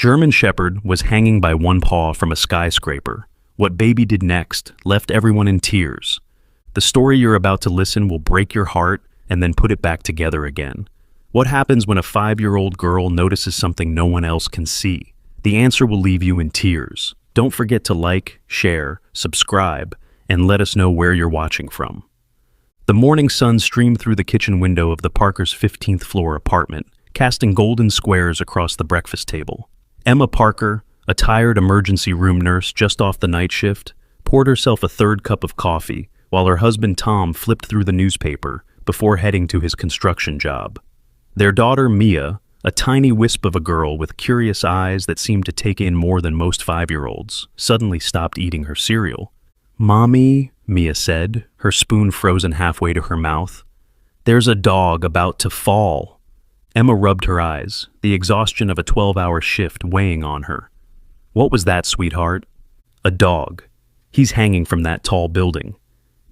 German Shepherd was hanging by one paw from a skyscraper. What baby did next left everyone in tears. The story you're about to listen will break your heart and then put it back together again. What happens when a 5-year-old girl notices something no one else can see? The answer will leave you in tears. Don't forget to like, share, subscribe, and let us know where you're watching from. The morning sun streamed through the kitchen window of the Parkers' 15th floor apartment, casting golden squares across the breakfast table. Emma Parker, a tired emergency room nurse just off the night shift, poured herself a third cup of coffee while her husband Tom flipped through the newspaper before heading to his construction job. Their daughter Mia, a tiny wisp of a girl with curious eyes that seemed to take in more than most 5-year-olds, suddenly stopped eating her cereal. "Mommy," Mia said, her spoon frozen halfway to her mouth, "there's a dog about to fall." Emma rubbed her eyes, the exhaustion of a 12-hour shift weighing on her. "What was that, sweetheart?" "A dog. He's hanging from that tall building."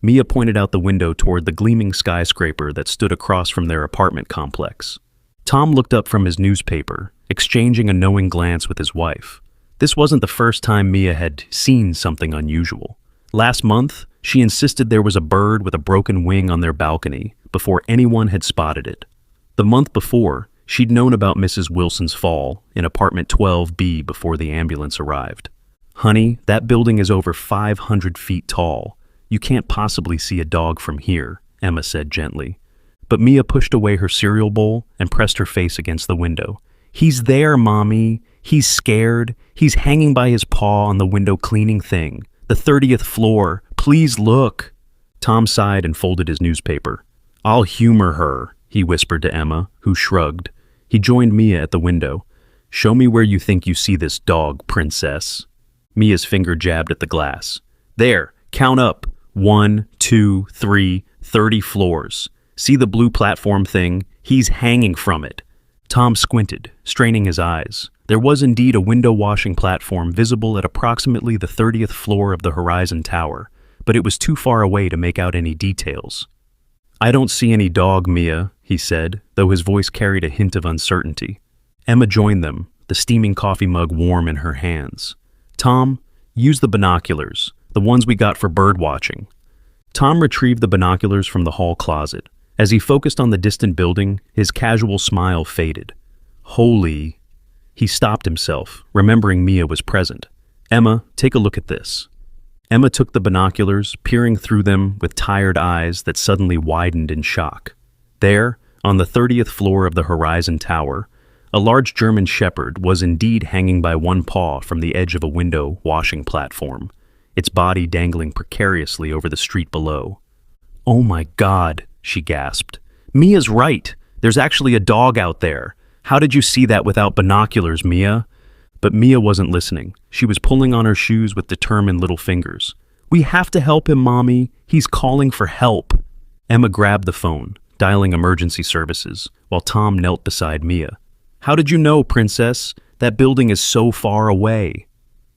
Mia pointed out the window toward the gleaming skyscraper that stood across from their apartment complex. Tom looked up from his newspaper, exchanging a knowing glance with his wife. This wasn't the first time Mia had seen something unusual. Last month, she insisted there was a bird with a broken wing on their balcony before anyone had spotted it. The month before, she'd known about Mrs. Wilson's fall in apartment 12B before the ambulance arrived. "Honey, that building is over 500 feet tall. You can't possibly see a dog from here," Emma said gently. But Mia pushed away her cereal bowl and pressed her face against the window. "He's there, Mommy. He's scared. He's hanging by his paw on the window cleaning thing. The 30th floor. Please look." Tom sighed and folded his newspaper. "I'll humor her," he whispered to Emma, who shrugged. He joined Mia at the window. "Show me where you think you see this dog, princess." Mia's finger jabbed at the glass. "There, count up. 1, 2, 3, 30 floors. See the blue platform thing? He's hanging from it." Tom squinted, straining his eyes. There was indeed a window washing platform visible at approximately the 30th floor of the Horizon Tower, but it was too far away to make out any details. "I don't see any dog, Mia," he said, though his voice carried a hint of uncertainty. Emma joined them, the steaming coffee mug warm in her hands. "Tom, use the binoculars, the ones we got for bird watching." Tom retrieved the binoculars from the hall closet. As he focused on the distant building, his casual smile faded. "Holy..." He stopped himself, remembering Mia was present. "Emma, take a look at this." Emma took the binoculars, peering through them with tired eyes that suddenly widened in shock. There, on the 30th floor of the Horizon Tower, a large German Shepherd was indeed hanging by one paw from the edge of a window washing platform, its body dangling precariously over the street below. "Oh my God," she gasped. "Mia's right. There's actually a dog out there. How did you see that without binoculars, Mia?" But Mia wasn't listening. She was pulling on her shoes with determined little fingers. "We have to help him, Mommy. He's calling for help." Emma grabbed the phone, dialing emergency services, while Tom knelt beside Mia. "How did you know, Princess? That building is so far away."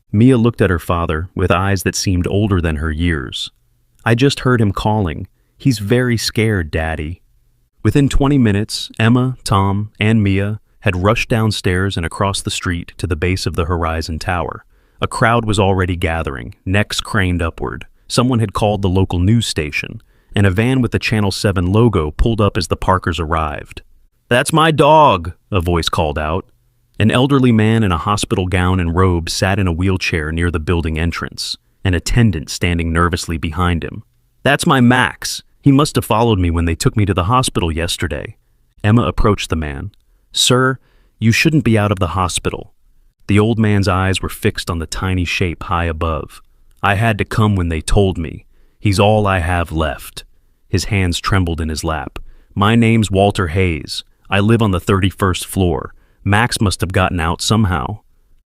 Mia looked at her father with eyes that seemed older than her years. "I just heard him calling. He's very scared, Daddy." Within 20 minutes, Emma, Tom, and Mia had rushed downstairs and across the street to the base of the Horizon Tower. A crowd was already gathering, necks craned upward. Someone had called the local news station, and a van with the Channel 7 logo pulled up as the Parkers arrived. "That's my dog," a voice called out. An elderly man in a hospital gown and robe sat in a wheelchair near the building entrance, an attendant standing nervously behind him. "That's my Max. He must have followed me when they took me to the hospital yesterday." Emma approached the man. "Sir, you shouldn't be out of the hospital." The old man's eyes were fixed on the tiny shape high above. "I had to come when they told me. He's all I have left." His hands trembled in his lap. "My name's Walter Hayes. I live on the 31st floor. Max must have gotten out somehow."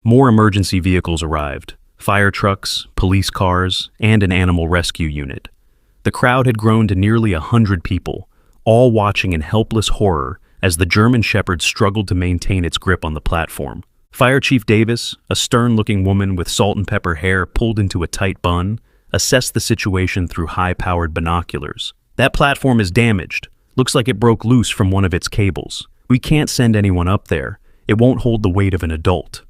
More emergency vehicles arrived. Fire trucks, police cars, and an animal rescue unit. The crowd had grown to nearly 100 people, all watching in helpless horror as the German Shepherd struggled to maintain its grip on the platform. Fire Chief Davis, a stern-looking woman with salt and pepper hair pulled into a tight bun, assessed the situation through high-powered binoculars. "That platform is damaged. Looks like it broke loose from one of its cables. We can't send anyone up there. It won't hold the weight of an adult."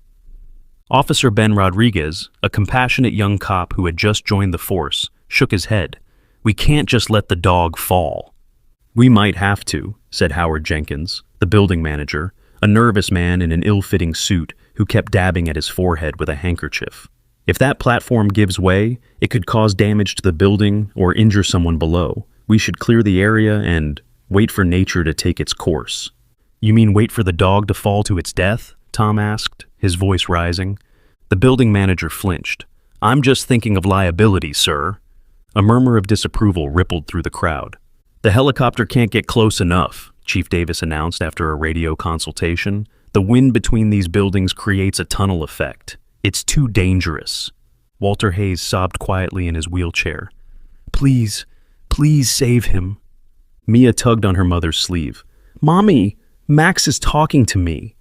Officer Ben Rodriguez, a compassionate young cop who had just joined the force, shook his head. We can't just let the dog fall. We might have to, said Howard Jenkins, the building manager, a nervous man in an ill-fitting suit who kept dabbing at his forehead with a handkerchief. If that platform gives way, it could cause damage to the building or injure someone below. We should clear the area and wait for nature to take its course. You mean wait for the dog to fall to its death? Tom asked, his voice rising. The building manager flinched. I'm just thinking of liability, sir. A murmur of disapproval rippled through the crowd. The helicopter can't get close enough, Chief Davis announced after a radio consultation. The wind between these buildings creates a tunnel effect. It's too dangerous. Walter Hayes sobbed quietly in his wheelchair. Please, please save him. Mia tugged on her mother's sleeve. Mommy, Max is talking to me.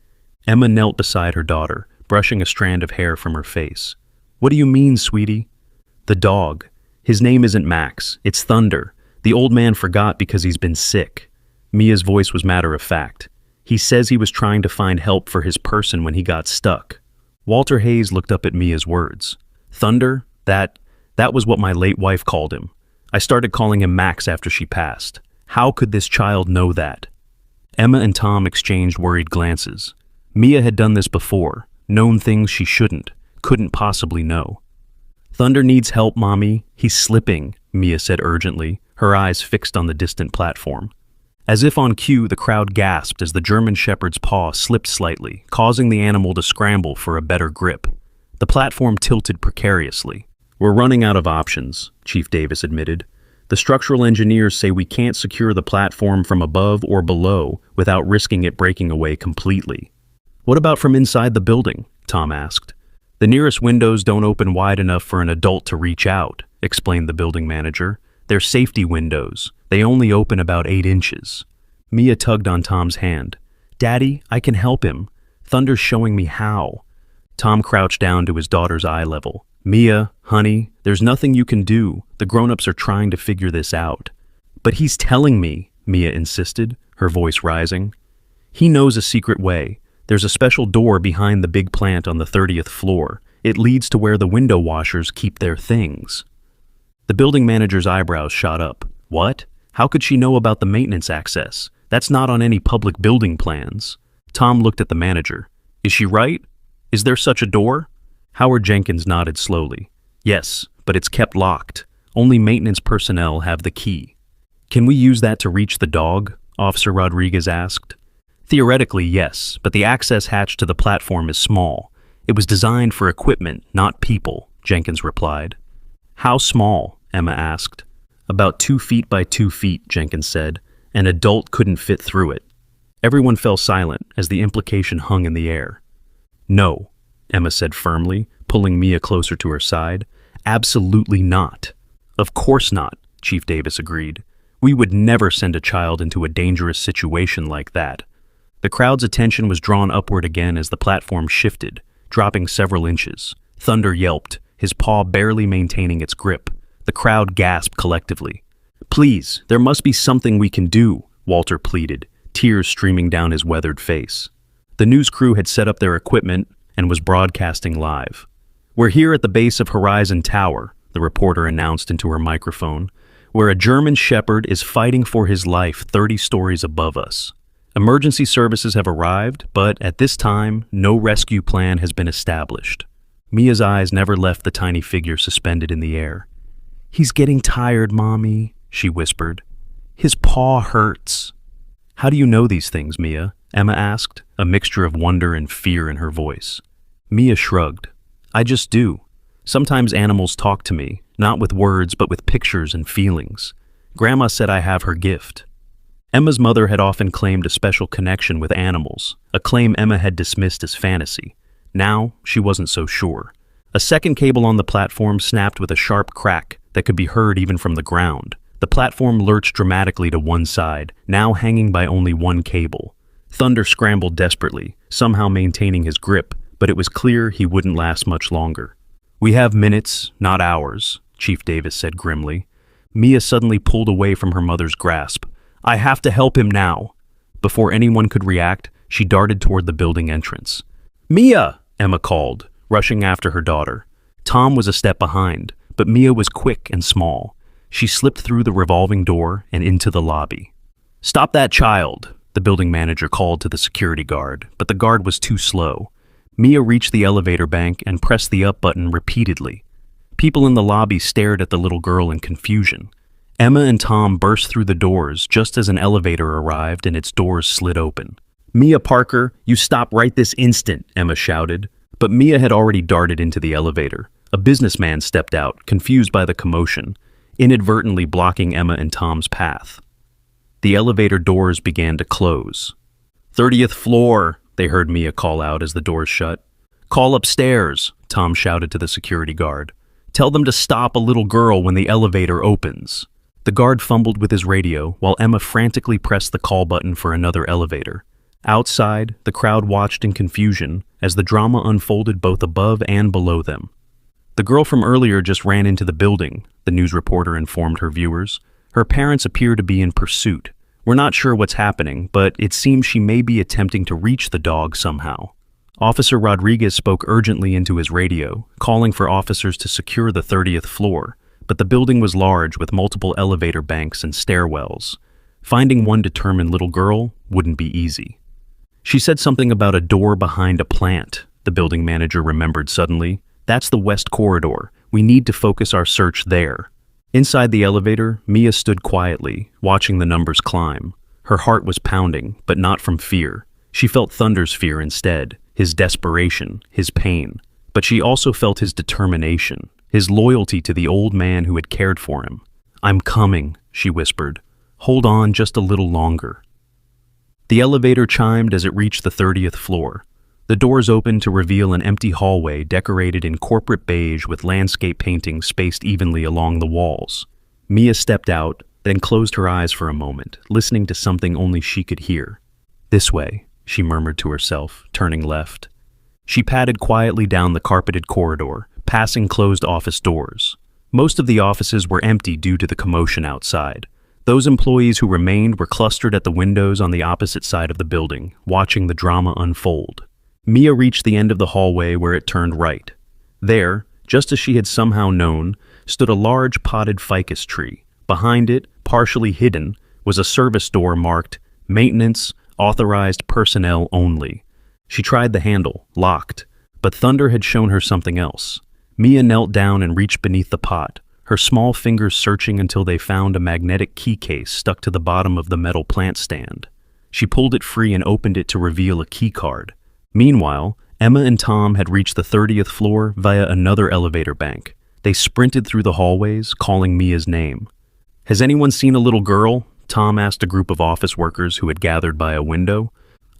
Emma knelt beside her daughter, brushing a strand of hair from her face. What do you mean, sweetie? The dog. His name isn't Max, it's Thunder. The old man forgot because he's been sick. Mia's voice was matter-of-fact. He says he was trying to find help for his person when he got stuck. Walter Hayes looked up at Mia's words. Thunder? That was what my late wife called him. I started calling him Max after she passed. How could this child know that? Emma and Tom exchanged worried glances. Mia had done this before, known things she couldn't possibly know. Thunder needs help, Mommy. He's slipping, Mia said urgently, her eyes fixed on the distant platform. As if on cue, the crowd gasped as the German Shepherd's paw slipped slightly, causing the animal to scramble for a better grip. The platform tilted precariously. We're running out of options, Chief Davis admitted. The structural engineers say we can't secure the platform from above or below without risking it breaking away completely. What about from inside the building? Tom asked. The nearest windows don't open wide enough for an adult to reach out, explained the building manager. They're safety windows. They only open about 8 inches. Mia tugged on Tom's hand. Daddy, I can help him. Thunder's showing me how. Tom crouched down to his daughter's eye level. Mia, honey, there's nothing you can do. The grown-ups are trying to figure this out. But he's telling me, Mia insisted, her voice rising. He knows a secret way. There's a special door behind the big plant on the 30th floor. It leads to where the window washers keep their things. The building manager's eyebrows shot up. What? How could she know about the maintenance access? That's not on any public building plans. Tom looked at the manager. Is she right? Is there such a door? Howard Jenkins nodded slowly. Yes, but it's kept locked. Only maintenance personnel have the key. Can we use that to reach the dog? Officer Rodriguez asked. Theoretically, yes, but the access hatch to the platform is small. It was designed for equipment, not people, Jenkins replied. How small? Emma asked. About 2 feet by 2 feet, Jenkins said. An adult couldn't fit through it. Everyone fell silent as the implication hung in the air. No, Emma said firmly, pulling Mia closer to her side. Absolutely not. Of course not, Chief Davis agreed. We would never send a child into a dangerous situation like that. The crowd's attention was drawn upward again as the platform shifted, dropping several inches. Thunder yelped, his paw barely maintaining its grip. The crowd gasped collectively. Please, there must be something we can do, Walter pleaded, tears streaming down his weathered face. The news crew had set up their equipment and was broadcasting live. We're here at the base of Horizon Tower, the reporter announced into her microphone, where a German Shepherd is fighting for his life 30 stories above us. Emergency services have arrived, but at this time, no rescue plan has been established. Mia's eyes never left the tiny figure suspended in the air. He's getting tired, Mommy, she whispered. His paw hurts. How do you know these things, Mia? Emma asked, a mixture of wonder and fear in her voice. Mia shrugged. I just do. Sometimes animals talk to me, not with words but with pictures and feelings. Grandma said I have her gift. Emma's mother had often claimed a special connection with animals, a claim Emma had dismissed as fantasy. Now, she wasn't so sure. A second cable on the platform snapped with a sharp crack that could be heard even from the ground. The platform lurched dramatically to one side, now hanging by only one cable. Thunder scrambled desperately, somehow maintaining his grip, but it was clear he wouldn't last much longer. We have minutes, not hours, Chief Davis said grimly. Mia suddenly pulled away from her mother's grasp. I have to help him now. Before anyone could react, she darted toward the building entrance. Mia, Emma called, rushing after her daughter. Tom was a step behind, but Mia was quick and small. She slipped through the revolving door and into the lobby. "Stop that child," the building manager called to the security guard, but the guard was too slow. Mia reached the elevator bank and pressed the up button repeatedly. People in the lobby stared at the little girl in confusion. Emma and Tom burst through the doors just as an elevator arrived and its doors slid open. "Mia Parker, you stop right this instant," Emma shouted. But Mia had already darted into the elevator. A businessman stepped out, confused by the commotion, inadvertently blocking Emma and Tom's path. The elevator doors began to close. "30th floor," they heard Mia call out as the doors shut. "Call upstairs," Tom shouted to the security guard. "Tell them to stop a little girl when the elevator opens." The guard fumbled with his radio while Emma frantically pressed the call button for another elevator. Outside, the crowd watched in confusion as the drama unfolded both above and below them. "The girl from earlier just ran into the building," the news reporter informed her viewers. "Her parents appear to be in pursuit. We're not sure what's happening, but it seems she may be attempting to reach the dog somehow." Officer Rodriguez spoke urgently into his radio, calling for officers to secure the 30th floor, but the building was large with multiple elevator banks and stairwells. Finding one determined little girl wouldn't be easy. "She said something about a door behind a plant," the building manager remembered suddenly. "That's the west corridor. We need to focus our search there." Inside the elevator, Mia stood quietly, watching the numbers climb. Her heart was pounding, but not from fear. She felt Thunder's fear instead, his desperation, his pain. But she also felt his determination, his loyalty to the old man who had cared for him. "I'm coming," she whispered. "Hold on just a little longer." The elevator chimed as it reached the 30th floor. The doors opened to reveal an empty hallway decorated in corporate beige with landscape paintings spaced evenly along the walls. Mia stepped out, then closed her eyes for a moment, listening to something only she could hear. "This way," she murmured to herself, turning left. She padded quietly down the carpeted corridor, passing closed office doors. Most of the offices were empty due to the commotion outside. Those employees who remained were clustered at the windows on the opposite side of the building, watching the drama unfold. Mia reached the end of the hallway where it turned right. There, just as she had somehow known, stood a large potted ficus tree. Behind it, partially hidden, was a service door marked "Maintenance, Authorized Personnel Only." She tried the handle, locked, but Thunder had shown her something else. Mia knelt down and reached beneath the pot, her small fingers searching until they found a magnetic key case stuck to the bottom of the metal plant stand. She pulled it free and opened it to reveal a key card. Meanwhile, Emma and Tom had reached the 30th floor via another elevator bank. They sprinted through the hallways, calling Mia's name. "Has anyone seen a little girl?" Tom asked a group of office workers who had gathered by a window.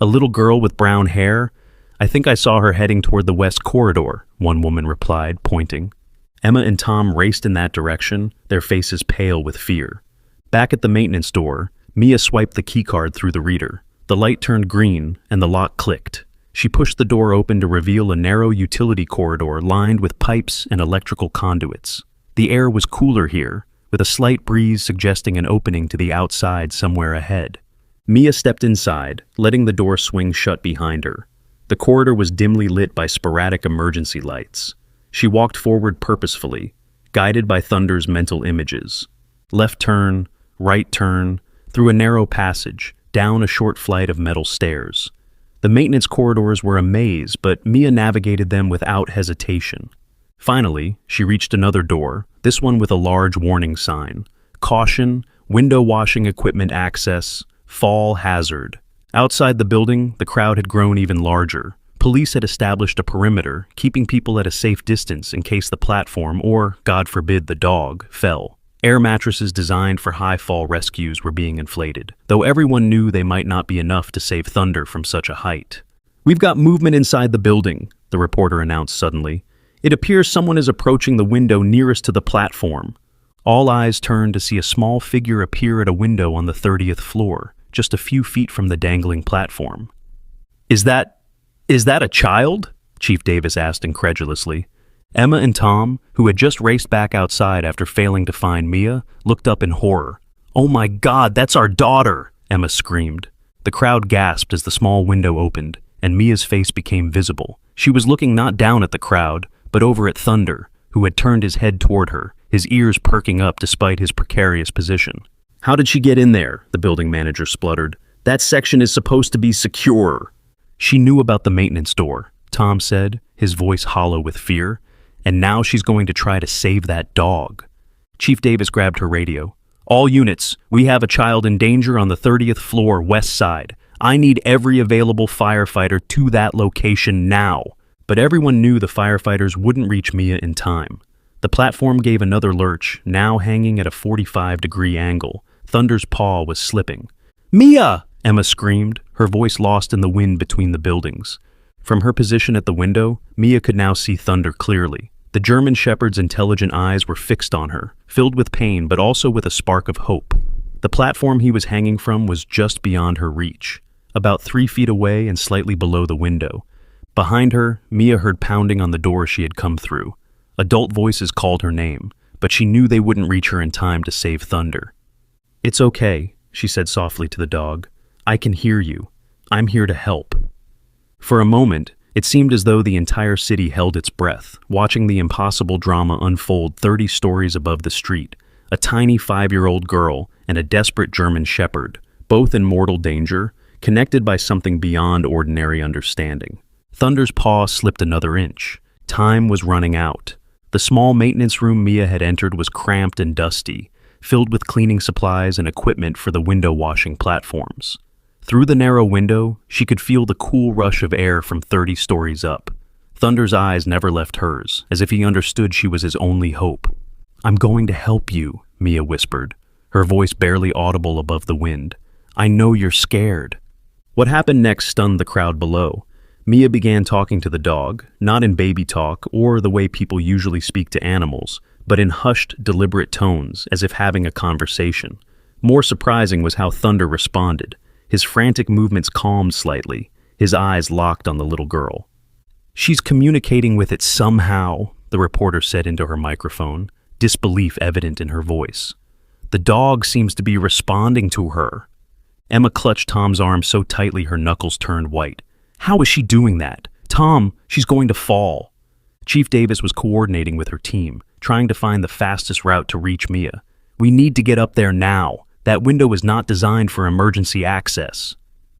"A little girl with brown hair? I think I saw her heading toward the west corridor," one woman replied, pointing. Emma and Tom raced in that direction, their faces pale with fear. Back at the maintenance door, Mia swiped the keycard through the reader. The light turned green, and the lock clicked. She pushed the door open to reveal a narrow utility corridor lined with pipes and electrical conduits. The air was cooler here, with a slight breeze suggesting an opening to the outside somewhere ahead. Mia stepped inside, letting the door swing shut behind her. The corridor was dimly lit by sporadic emergency lights. She walked forward purposefully, guided by Thunder's mental images. Left turn, right turn, through a narrow passage, down a short flight of metal stairs. The maintenance corridors were a maze, but Mia navigated them without hesitation. Finally, she reached another door, this one with a large warning sign. "Caution, window washing equipment access, fall hazard." Outside the building, the crowd had grown even larger. Police had established a perimeter, keeping people at a safe distance in case the platform, or, God forbid, the dog, fell. Air mattresses designed for high-fall rescues were being inflated, though everyone knew they might not be enough to save Thunder from such a height. "We've got movement inside the building," the reporter announced suddenly. "It appears someone is approaching the window nearest to the platform." All eyes turned to see a small figure appear at a window on the 30th floor, just a few feet from the dangling platform. Is that a child?" Chief Davis asked incredulously. Emma and Tom, who had just raced back outside after failing to find Mia, looked up in horror. "Oh my God, that's our daughter!" Emma screamed. The crowd gasped as the small window opened, and Mia's face became visible, She was looking not down at the crowd, but over at Thunder, who had turned his head toward her, his ears perking up despite his precarious position. "How did she get in there?" the building manager spluttered. "That section is supposed to be secure." "She knew about the maintenance door," Tom said, his voice hollow with fear. "And now she's going to try to save that dog." Chief Davis grabbed her radio. "All units, we have a child in danger on the 30th floor west side. I need every available firefighter to that location now." But everyone knew the firefighters wouldn't reach Mia in time. The platform gave another lurch, now hanging at a 45-degree angle. Thunder's paw was slipping. "Mia!" Emma screamed, her voice lost in the wind between the buildings. From her position at the window, Mia could now see Thunder clearly. The German Shepherd's intelligent eyes were fixed on her, filled with pain but also with a spark of hope. The platform he was hanging from was just beyond her reach, about 3 feet away and slightly below the window. Behind her, Mia heard pounding on the door she had come through. Adult voices called her name, but she knew they wouldn't reach her in time to save Thunder. "It's okay," she said softly to the dog. "I can hear you. I'm here to help." For a moment, it seemed as though the entire city held its breath, watching the impossible drama unfold 30 stories above the street. A tiny 5-year-old girl and a desperate German Shepherd, both in mortal danger, connected by something beyond ordinary understanding. Thunder's paw slipped another inch. Time was running out. The small maintenance room Mia had entered was cramped and dusty, filled with cleaning supplies and equipment for the window washing platforms. Through the narrow window, she could feel the cool rush of air from 30 stories up. Thunder's eyes never left hers, as if he understood she was his only hope. "I'm going to help you," Mia whispered, her voice barely audible above the wind. "I know you're scared." What happened next stunned the crowd below. Mia began talking to the dog, not in baby talk or the way people usually speak to animals, but in hushed, deliberate tones, as if having a conversation. More surprising was how Thunder responded. His frantic movements calmed slightly, his eyes locked on the little girl. "She's communicating with it somehow," the reporter said into her microphone, disbelief evident in her voice. "The dog seems to be responding to her." Emma clutched Tom's arm so tightly her knuckles turned white. "How is she doing that? Tom, she's going to fall." Chief Davis was coordinating with her team, trying to find the fastest route to reach Mia. "We need to get up there now. That window is not designed for emergency access."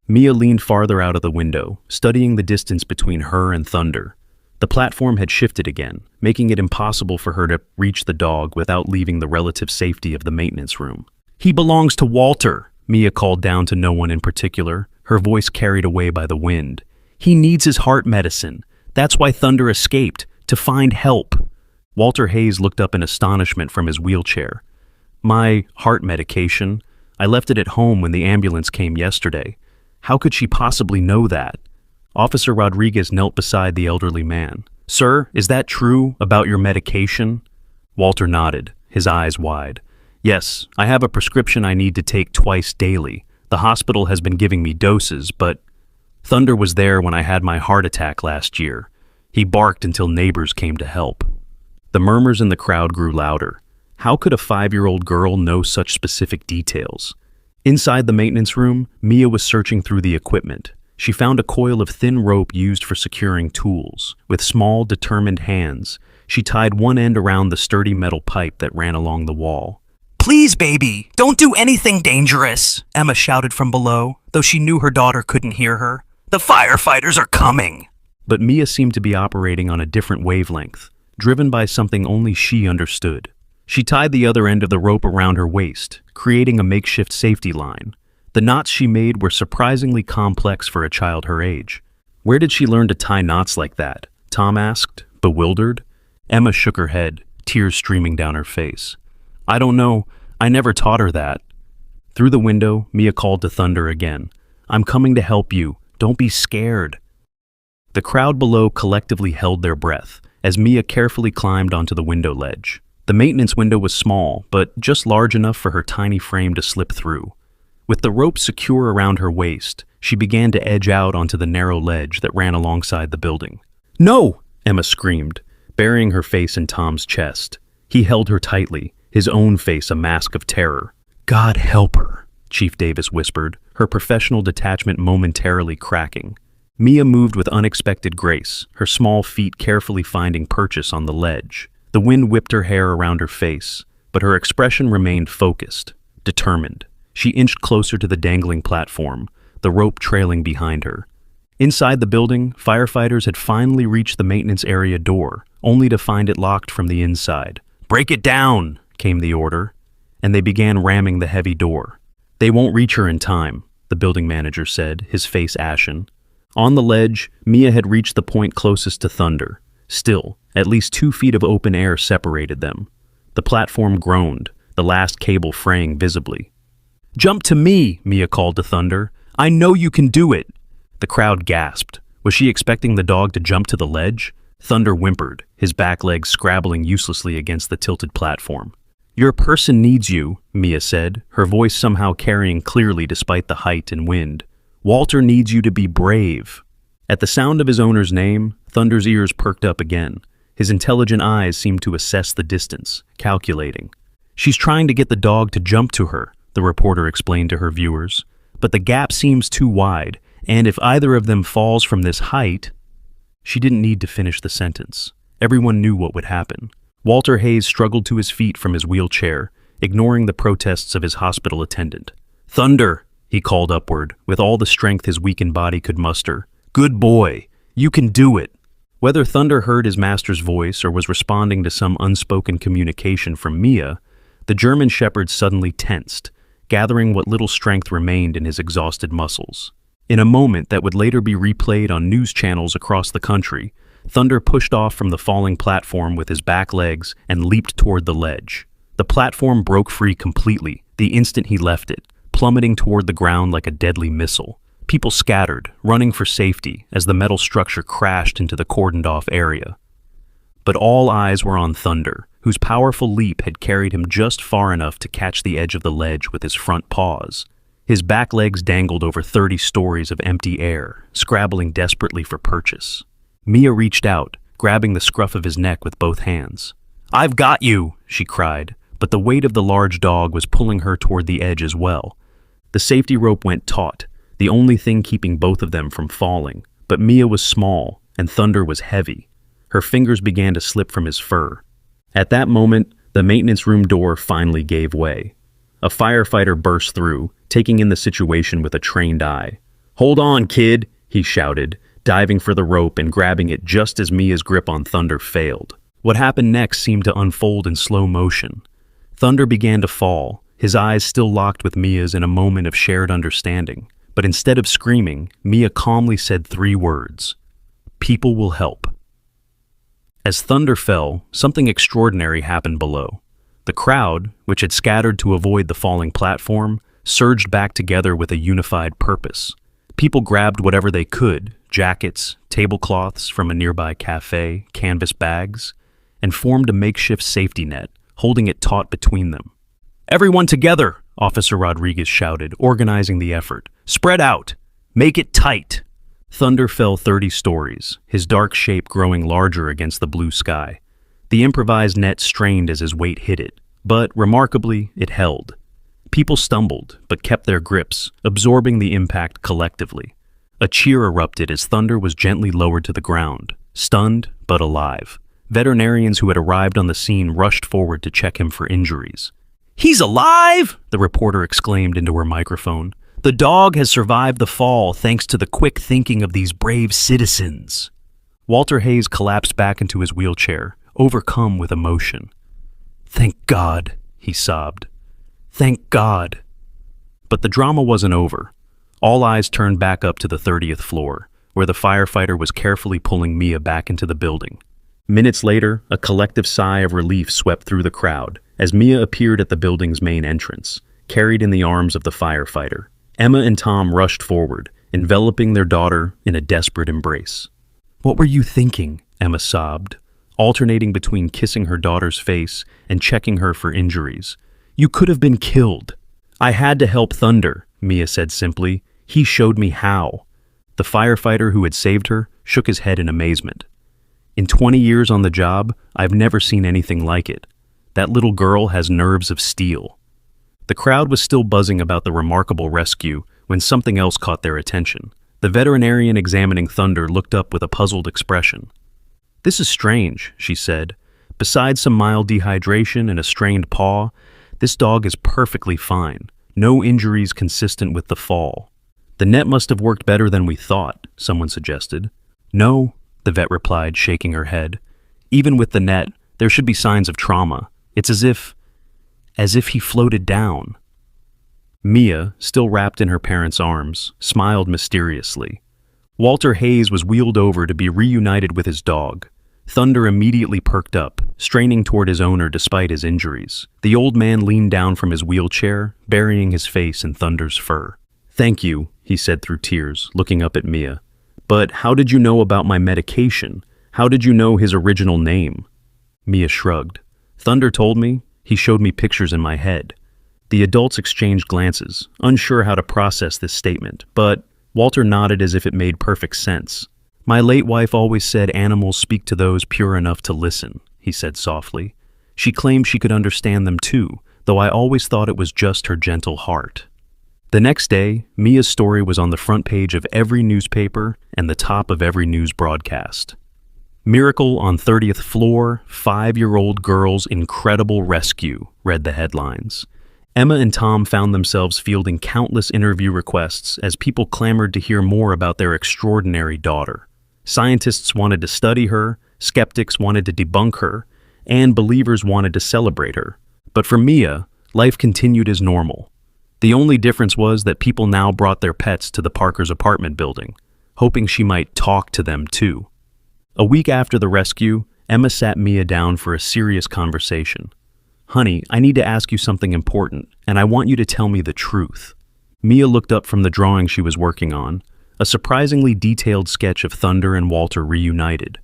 Mia leaned farther out of the window, studying the distance between her and Thunder. The platform had shifted again, making it impossible for her to reach the dog without leaving the relative safety of the maintenance room. "He belongs to Walter," Mia called down to no one in particular, her voice carried away by the wind. "He needs his heart medicine. That's why Thunder escaped, to find help." Walter Hayes looked up in astonishment from his wheelchair. "My heart medication? I left it at home when the ambulance came yesterday. How could she possibly know that?" Officer Rodriguez knelt beside the elderly man. "Sir, is that true about your medication?" Walter nodded, his eyes wide. "Yes, I have a prescription I need to take twice daily. The hospital has been giving me doses, but Thunder was there when I had my heart attack last year. He barked until neighbors came to help." The murmurs in the crowd grew louder. How could a 5-year-old girl know such specific details? Inside the maintenance room, Mia was searching through the equipment. She found a coil of thin rope used for securing tools. With small, determined hands, she tied one end around the sturdy metal pipe that ran along the wall. "Please, baby, don't do anything dangerous," Emma shouted from below, though she knew her daughter couldn't hear her. "The firefighters are coming." But Mia seemed to be operating on a different wavelength, driven by something only she understood. She tied the other end of the rope around her waist, creating a makeshift safety line. The knots she made were surprisingly complex for a child her age. "Where did she learn to tie knots like that?" Tom asked, bewildered. Emma shook her head, tears streaming down her face. "I don't know. I never taught her that." Through the window, Mia called to Thunder again. "I'm coming to help you. Don't be scared." The crowd below collectively held their breath as Mia carefully climbed onto the window ledge. The maintenance window was small, but just large enough for her tiny frame to slip through. With the rope secure around her waist, she began to edge out onto the narrow ledge that ran alongside the building. "No!" Emma screamed, burying her face in Tom's chest. He held her tightly, his own face a mask of terror. "God help her," Chief Davis whispered, her professional detachment momentarily cracking. Mia moved with unexpected grace, her small feet carefully finding purchase on the ledge. The wind whipped her hair around her face, but her expression remained focused, determined. She inched closer to the dangling platform, the rope trailing behind her. Inside the building, firefighters had finally reached the maintenance area door, only to find it locked from the inside. "Break it down!" came the order, and they began ramming the heavy door. "They won't reach her in time," the building manager said, his face ashen. On the ledge, Mia had reached the point closest to Thunder. Still, at least 2 feet of open air separated them. The platform groaned, the last cable fraying visibly. "Jump to me," Mia called to Thunder. "I know you can do it." The crowd gasped. Was she expecting the dog to jump to the ledge? Thunder whimpered, his back legs scrabbling uselessly against the tilted platform. "Your person needs you," Mia said, her voice somehow carrying clearly despite the height and wind. "Walter needs you to be brave." At the sound of his owner's name, Thunder's ears perked up again. His intelligent eyes seemed to assess the distance, calculating. "She's trying to get the dog to jump to her," the reporter explained to her viewers. "But the gap seems too wide, and if either of them falls from this height—" She didn't need to finish the sentence. Everyone knew what would happen. Walter Hayes struggled to his feet from his wheelchair, ignoring the protests of his hospital attendant. "Thunder!" he called upward, with all the strength his weakened body could muster. "Good boy! You can do it!" Whether Thunder heard his master's voice or was responding to some unspoken communication from Mia, the German shepherd suddenly tensed, gathering what little strength remained in his exhausted muscles. In a moment that would later be replayed on news channels across the country, Thunder pushed off from the falling platform with his back legs and leaped toward the ledge. The platform broke free completely the instant he left it, plummeting toward the ground like a deadly missile. People scattered, running for safety as the metal structure crashed into the cordoned-off area. But all eyes were on Thunder, whose powerful leap had carried him just far enough to catch the edge of the ledge with his front paws. His back legs dangled over 30 stories of empty air, scrabbling desperately for purchase. Mia reached out, grabbing the scruff of his neck with both hands. "I've got you!" she cried, but the weight of the large dog was pulling her toward the edge as well. The safety rope went taut, the only thing keeping both of them from falling, but Mia was small, and Thunder was heavy. Her fingers began to slip from his fur. At that moment, the maintenance room door finally gave way. A firefighter burst through, taking in the situation with a trained eye. "Hold on, kid," he shouted, diving for the rope and grabbing it just as Mia's grip on Thunder failed. What happened next seemed to unfold in slow motion. Thunder began to fall, his eyes still locked with Mia's in a moment of shared understanding. But instead of screaming, Mia calmly said 3 words. "People will help." As Thunder fell, something extraordinary happened below. The crowd, which had scattered to avoid the falling platform, surged back together with a unified purpose. People grabbed whatever they could, jackets, tablecloths from a nearby cafe, canvas bags, and formed a makeshift safety net, holding it taut between them. "Everyone together!" Officer Rodriguez shouted, organizing the effort. "Spread out! Make it tight!" Thunder fell 30 stories, his dark shape growing larger against the blue sky. The improvised net strained as his weight hit it, but, remarkably, it held. People stumbled, but kept their grips, absorbing the impact collectively. A cheer erupted as Thunder was gently lowered to the ground, stunned but alive. Veterinarians who had arrived on the scene rushed forward to check him for injuries. "He's alive!" the reporter exclaimed into her microphone. "The dog has survived the fall thanks to the quick thinking of these brave citizens." Walter Hayes collapsed back into his wheelchair, overcome with emotion. "Thank God," he sobbed. "Thank God." But the drama wasn't over. All eyes turned back up to the 30th floor, where the firefighter was carefully pulling Mia back into the building. Minutes later, a collective sigh of relief swept through the crowd as Mia appeared at the building's main entrance, carried in the arms of the firefighter. Emma and Tom rushed forward, enveloping their daughter in a desperate embrace. "What were you thinking?" Emma sobbed, alternating between kissing her daughter's face and checking her for injuries. "You could have been killed." "I had to help Thunder," Mia said simply. "He showed me how." The firefighter who had saved her shook his head in amazement. "In 20 years on the job, I've never seen anything like it. That little girl has nerves of steel." The crowd was still buzzing about the remarkable rescue when something else caught their attention. The The veterinarian examining Thunder looked up with a puzzled expression. "This is strange," she said. "Besides some mild dehydration and a strained paw, this dog is perfectly fine. No injuries consistent with the fall." "The net must have worked better than we thought," someone suggested. "No," the vet replied, shaking her head. "Even with the net, there should be signs of trauma. It's as if he floated down." Mia, still wrapped in her parents' arms, smiled mysteriously. Walter Hayes was wheeled over to be reunited with his dog. Thunder immediately perked up, straining toward his owner despite his injuries. The old man leaned down from his wheelchair, burying his face in Thunder's fur. "Thank you," he said through tears, looking up at Mia. "But how did you know about my medication? How did you know his original name?" Mia shrugged. "Thunder told me. He showed me pictures in my head." The adults exchanged glances, unsure how to process this statement, but Walter nodded as if it made perfect sense. "My late wife always said animals speak to those pure enough to listen," he said softly. "She claimed she could understand them too, though I always thought it was just her gentle heart." The next day, Mia's story was on the front page of every newspaper and the top of every news broadcast. "Miracle on 30th floor, 5-year-old girl's incredible rescue," read the headlines. Emma and Tom found themselves fielding countless interview requests as people clamored to hear more about their extraordinary daughter. Scientists wanted to study her, skeptics wanted to debunk her, and believers wanted to celebrate her. But for Mia, life continued as normal. The only difference was that people now brought their pets to the Parkers' apartment building, hoping she might talk to them too. A week after the rescue, Emma sat Mia down for a serious conversation. "Honey, I need to ask you something important, and I want you to tell me the truth." Mia looked up from the drawing she was working on, a surprisingly detailed sketch of Thunder and Walter reunited.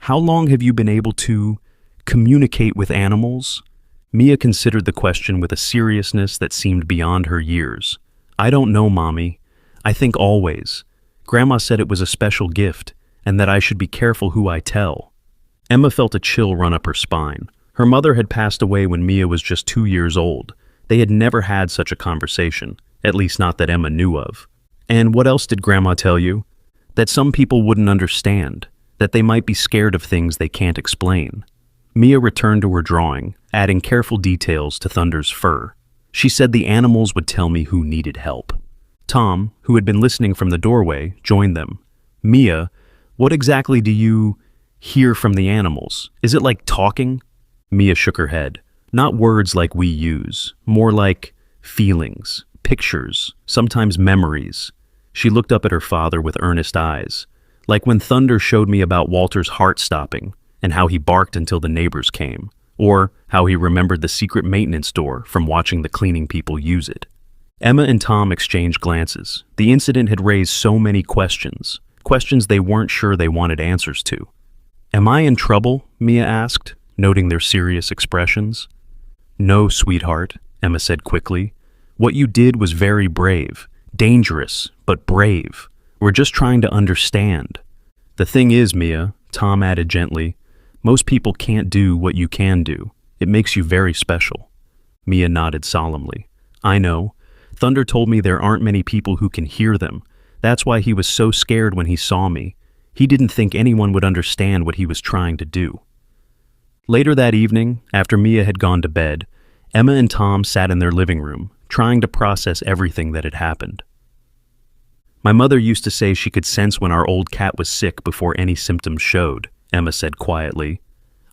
"How long have you been able to communicate with animals?" Mia considered the question with a seriousness that seemed beyond her years. "I don't know, Mommy. I think always. Grandma said it was a special gift, and that I should be careful who I tell." Emma felt a chill run up her spine. Her mother had passed away when Mia was just 2 years old. They had never had such a conversation, at least not that Emma knew of. "And what else did Grandma tell you?" "That some people wouldn't understand, that they might be scared of things they can't explain." Mia returned to her drawing, adding careful details to Thunder's fur. She said the animals would tell me who needed help. Tom, who had been listening from the doorway, joined them. "Mia, what exactly do you hear from the animals? Is it like talking?" Mia shook her head. "Not words like we use, more like feelings, pictures, sometimes memories." She looked up at her father with earnest eyes. "Like when Thunder showed me about Walter's heart stopping, and how he barked until the neighbors came, or how he remembered the secret maintenance door from watching the cleaning people use it." Emma and Tom exchanged glances. The incident had raised so many questions they weren't sure they wanted answers to. "Am I in trouble?" Mia asked, noting their serious expressions. "No, sweetheart," Emma said quickly. "What you did was very brave. Dangerous, but brave. We're just trying to understand." "The thing is, Mia," Tom added gently, "most people can't do what you can do. It makes you very special." Mia nodded solemnly. "I know. Thunder told me there aren't many people who can hear them. That's why he was so scared when he saw me. He didn't think anyone would understand what he was trying to do." Later that evening, after Mia had gone to bed, Emma and Tom sat in their living room, trying to process everything that had happened. "My mother used to say she could sense when our old cat was sick before any symptoms showed," Emma said quietly.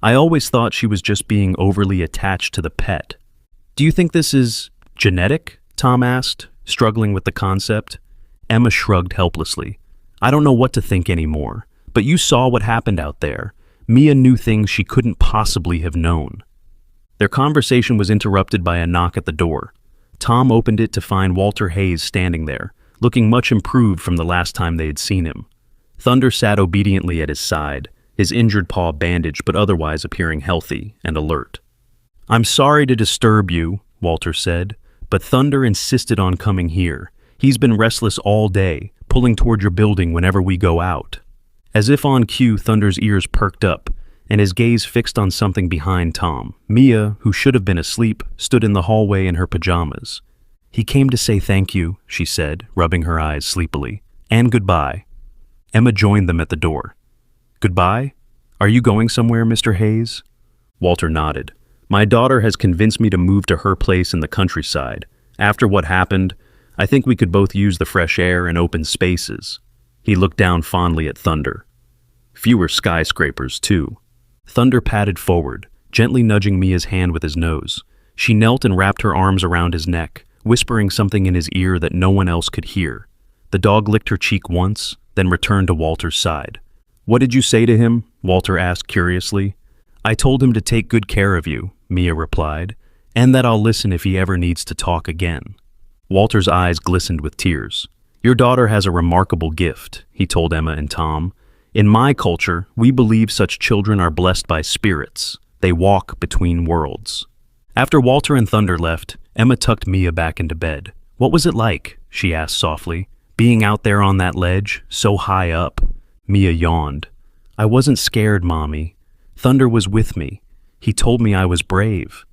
"I always thought she was just being overly attached to the pet." "Do you think this is genetic?" Tom asked, struggling with the concept. Emma shrugged helplessly. "I don't know what to think anymore, but you saw what happened out there. Mia knew things she couldn't possibly have known." Their conversation was interrupted by a knock at the door. Tom opened it to find Walter Hayes standing there, looking much improved from the last time they had seen him. Thunder sat obediently at his side, his injured paw bandaged but otherwise appearing healthy and alert. "I'm sorry to disturb you," Walter said, "but Thunder insisted on coming here. He's been restless all day, pulling toward your building whenever we go out." As if on cue, Thunder's ears perked up, and his gaze fixed on something behind Tom. Mia, who should have been asleep, stood in the hallway in her pajamas. "He came to say thank you," she said, rubbing her eyes sleepily. And goodbye. Emma joined them at the door. Goodbye? Are you going somewhere, Mr. Hayes? Walter nodded. My daughter has convinced me to move to her place in the countryside. After what happened, I think we could both use the fresh air and open spaces. He looked down fondly at Thunder. Fewer skyscrapers, too. Thunder padded forward, gently nudging Mia's hand with his nose. She knelt and wrapped her arms around his neck, whispering something in his ear that no one else could hear. The dog licked her cheek once, then returned to Walter's side. What did you say to him? Walter asked curiously. I told him to take good care of you, Mia replied, and that I'll listen if he ever needs to talk again. Walter's eyes glistened with tears. Your daughter has a remarkable gift, he told Emma and Tom. In my culture, we believe such children are blessed by spirits. They walk between worlds. After Walter and Thunder left, Emma tucked Mia back into bed. What was it like? She asked softly. Being out there on that ledge, so high up. Mia yawned. I wasn't scared, Mommy. Thunder was with me. He told me I was brave.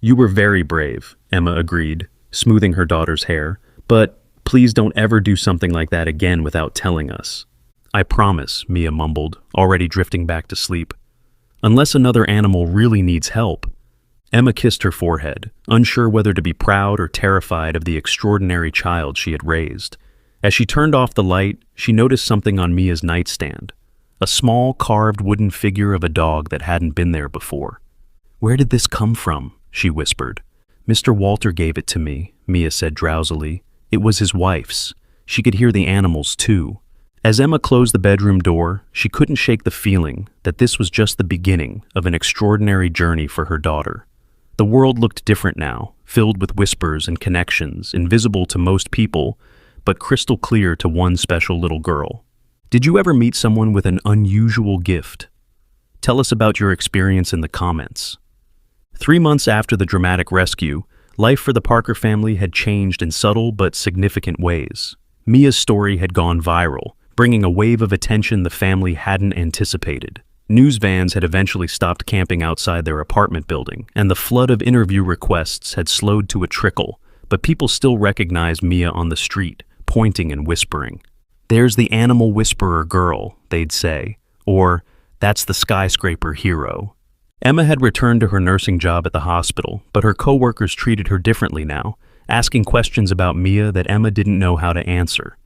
You were very brave, Emma agreed, smoothing her daughter's hair. But please don't ever do something like that again without telling us. I promise, Mia mumbled, already drifting back to sleep. Unless another animal really needs help. Emma kissed her forehead, unsure whether to be proud or terrified of the extraordinary child she had raised. As she turned off the light, she noticed something on Mia's nightstand. A small, carved wooden figure of a dog that hadn't been there before. Where did this come from? She whispered. Mr. Walter gave it to me, Mia said drowsily. It was his wife's. She could hear the animals, too. As Emma closed the bedroom door, she couldn't shake the feeling that this was just the beginning of an extraordinary journey for her daughter. The world looked different now, filled with whispers and connections, invisible to most people, but crystal clear to one special little girl. Did you ever meet someone with an unusual gift? Tell us about your experience in the comments. 3 months after the dramatic rescue, life for the Parker family had changed in subtle but significant ways. Mia's story had gone viral, bringing a wave of attention the family hadn't anticipated. News vans had eventually stopped camping outside their apartment building, and the flood of interview requests had slowed to a trickle, but people still recognized Mia on the street, pointing and whispering. There's the animal whisperer girl, they'd say, or that's the skyscraper hero. Emma had returned to her nursing job at the hospital, but her coworkers treated her differently now, asking questions about Mia that Emma didn't know how to answer.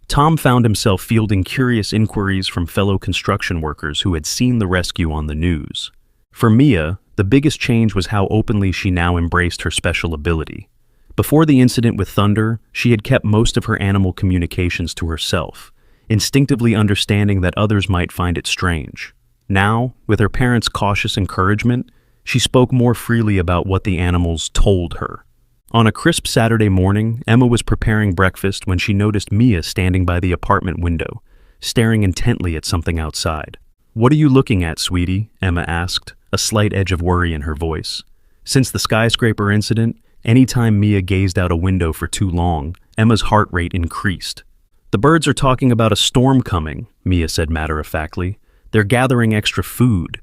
Tom found himself fielding curious inquiries from fellow construction workers who had seen the rescue on the news. For Mia, the biggest change was how openly she now embraced her special ability. Before the incident with Thunder, she had kept most of her animal communications to herself, instinctively understanding that others might find it strange. Now, with her parents' cautious encouragement, she spoke more freely about what the animals told her. On a crisp Saturday morning, Emma was preparing breakfast when she noticed Mia standing by the apartment window, staring intently at something outside. What are you looking at, sweetie? Emma asked, a slight edge of worry in her voice. Since the skyscraper incident, anytime Mia gazed out a window for too long, Emma's heart rate increased. The birds are talking about a storm coming, Mia said matter-of-factly. They're gathering extra food.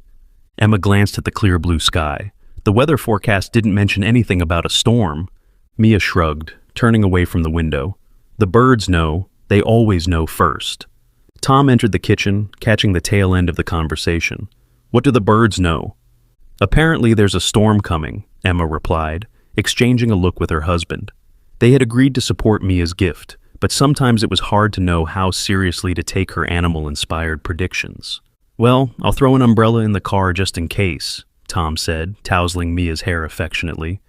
Emma glanced at the clear blue sky. The weather forecast didn't mention anything about a storm. Mia shrugged, turning away from the window. The birds know. They always know first. Tom entered the kitchen, catching the tail end of the conversation. What do the birds know? Apparently there's a storm coming, Emma replied, exchanging a look with her husband. They had agreed to support Mia's gift, but sometimes it was hard to know how seriously to take her animal-inspired predictions. Well, I'll throw an umbrella in the car just in case, Tom said, tousling Mia's hair affectionately.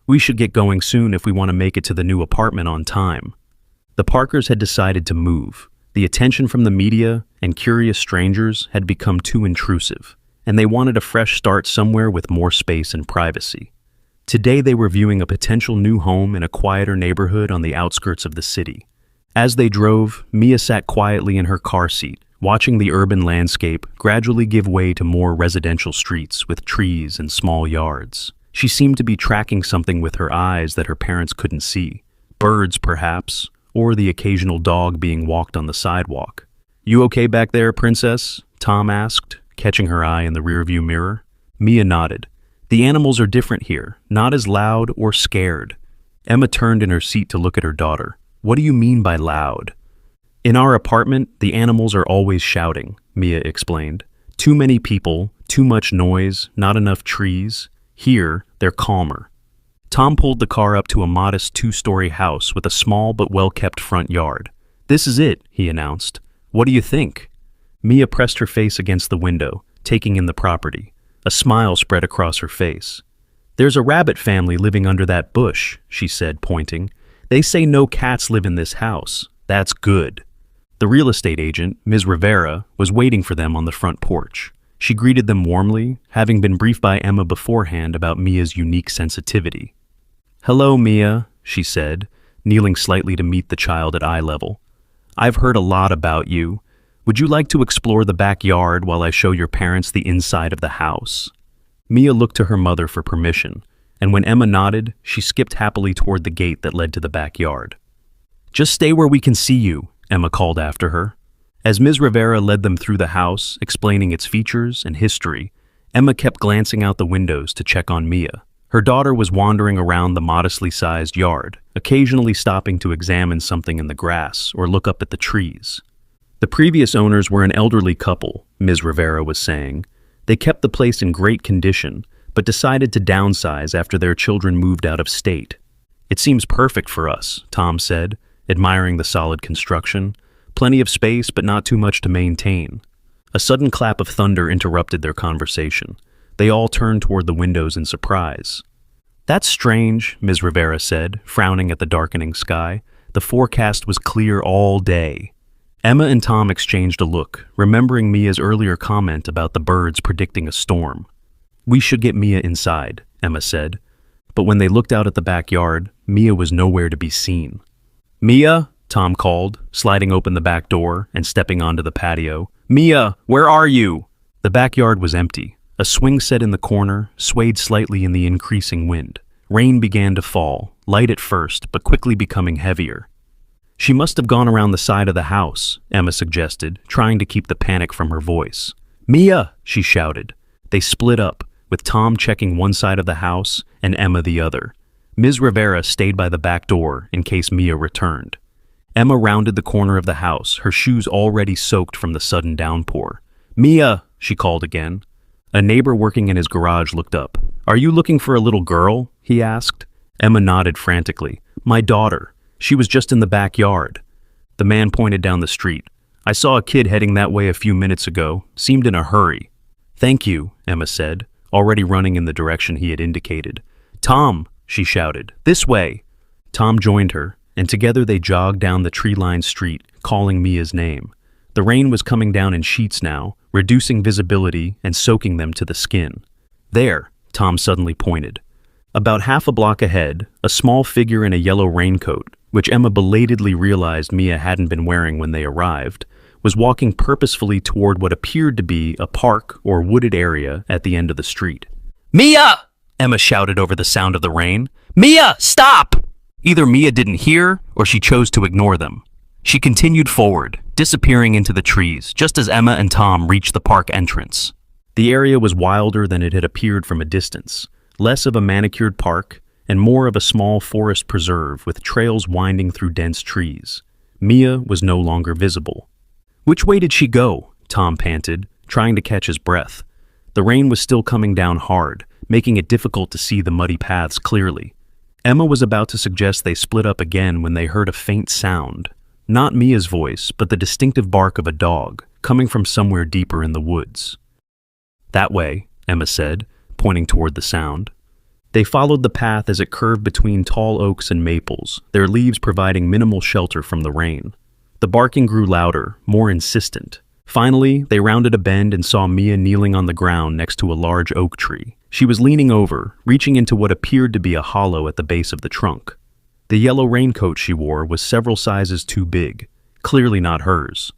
We should get going soon if we want to make it to the new apartment on time. The Parkers had decided to move. The attention from the media and curious strangers had become too intrusive, and they wanted a fresh start somewhere with more space and privacy. Today they were viewing a potential new home in a quieter neighborhood on the outskirts of the city. As they drove, Mia sat quietly in her car seat, watching the urban landscape gradually give way to more residential streets with trees and small yards. She seemed to be tracking something with her eyes that her parents couldn't see. Birds, perhaps, or the occasional dog being walked on the sidewalk. You okay back there, princess? Tom asked, catching her eye in the rearview mirror. Mia nodded. The animals are different here, not as loud or scared. Emma turned in her seat to look at her daughter. What do you mean by loud? In our apartment, the animals are always shouting, Mia explained. Too many people, too much noise, not enough trees. Here, they're calmer. Tom pulled the car up to a modest two-story house with a small but well-kept front yard. This is it, he announced. What do you think? Mia pressed her face against the window, taking in the property. A smile spread across her face. There's a rabbit family living under that bush, she said, pointing. They say no cats live in this house. That's good. The real estate agent, Ms. Rivera, was waiting for them on the front porch. She greeted them warmly, having been briefed by Emma beforehand about Mia's unique sensitivity. Hello, Mia, she said, kneeling slightly to meet the child at eye level. I've heard a lot about you. Would you like to explore the backyard while I show your parents the inside of the house? Mia looked to her mother for permission, and when Emma nodded, she skipped happily toward the gate that led to the backyard. Just stay where we can see you, Emma called after her. As Ms. Rivera led them through the house, explaining its features and history, Emma kept glancing out the windows to check on Mia. Her daughter was wandering around the modestly sized yard, occasionally stopping to examine something in the grass or look up at the trees. The previous owners were an elderly couple, Ms. Rivera was saying. They kept the place in great condition, but decided to downsize after their children moved out of state. It seems perfect for us, Tom said, admiring the solid construction. Plenty of space, but not too much to maintain. A sudden clap of thunder interrupted their conversation. They all turned toward the windows in surprise. That's strange, Ms. Rivera said, frowning at the darkening sky. The forecast was clear all day. Emma and Tom exchanged a look, remembering Mia's earlier comment about the birds predicting a storm. We should get Mia inside, Emma said. But when they looked out at the backyard, Mia was nowhere to be seen. Mia? Tom called, sliding open the back door and stepping onto the patio. Mia, where are you? The backyard was empty. A swing set in the corner swayed slightly in the increasing wind. Rain began to fall, light at first, but quickly becoming heavier. She must have gone around the side of the house, Emma suggested, trying to keep the panic from her voice. Mia, she shouted. They split up, with Tom checking one side of the house and Emma the other. Ms. Rivera stayed by the back door in case Mia returned. Emma rounded the corner of the house, her shoes already soaked from the sudden downpour. Mia, she called again. A neighbor working in his garage looked up. Are you looking for a little girl? He asked. Emma nodded frantically. My daughter. She was just in the backyard. The man pointed down the street. I saw a kid heading that way a few minutes ago. Seemed in a hurry. Thank you, Emma said, already running in the direction he had indicated. Tom, she shouted. This way. Tom joined her, and together they jogged down the tree-lined street, calling Mia's name. The rain was coming down in sheets now, reducing visibility and soaking them to the skin. There, Tom suddenly pointed. About half a block ahead, a small figure in a yellow raincoat, which Emma belatedly realized Mia hadn't been wearing when they arrived, was walking purposefully toward what appeared to be a park or wooded area at the end of the street. Mia! Emma shouted over the sound of the rain. Mia, stop! Either Mia didn't hear, or she chose to ignore them. She continued forward, disappearing into the trees, just as Emma and Tom reached the park entrance. The area was wilder than it had appeared from a distance, less of a manicured park, and more of a small forest preserve with trails winding through dense trees. Mia was no longer visible. Which way did she go? Tom panted, trying to catch his breath. The rain was still coming down hard, making it difficult to see the muddy paths clearly. Emma was about to suggest they split up again when they heard a faint sound. Not Mia's voice, but the distinctive bark of a dog, coming from somewhere deeper in the woods. That way, Emma said, pointing toward the sound. They followed the path as it curved between tall oaks and maples, their leaves providing minimal shelter from the rain. The barking grew louder, more insistent. Finally, they rounded a bend and saw Mia kneeling on the ground next to a large oak tree. She was leaning over, reaching into what appeared to be a hollow at the base of the trunk. The yellow raincoat she wore was several sizes too big, clearly not hers.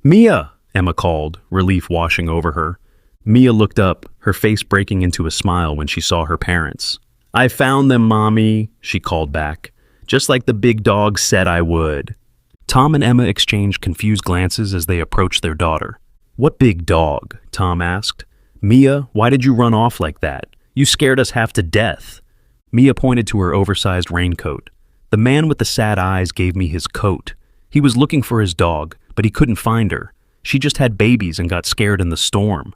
Mia! Emma called, relief washing over her. Mia looked up, her face breaking into a smile when she saw her parents. I found them, Mommy, she called back, just like the big dog said I would. Tom and Emma exchanged confused glances as they approached their daughter. What big dog? Tom asked. Mia, why did you run off like that? You scared us half to death. Mia pointed to her oversized raincoat. The man with the sad eyes gave me his coat. He was looking for his dog, but he couldn't find her. She just had babies and got scared in the storm.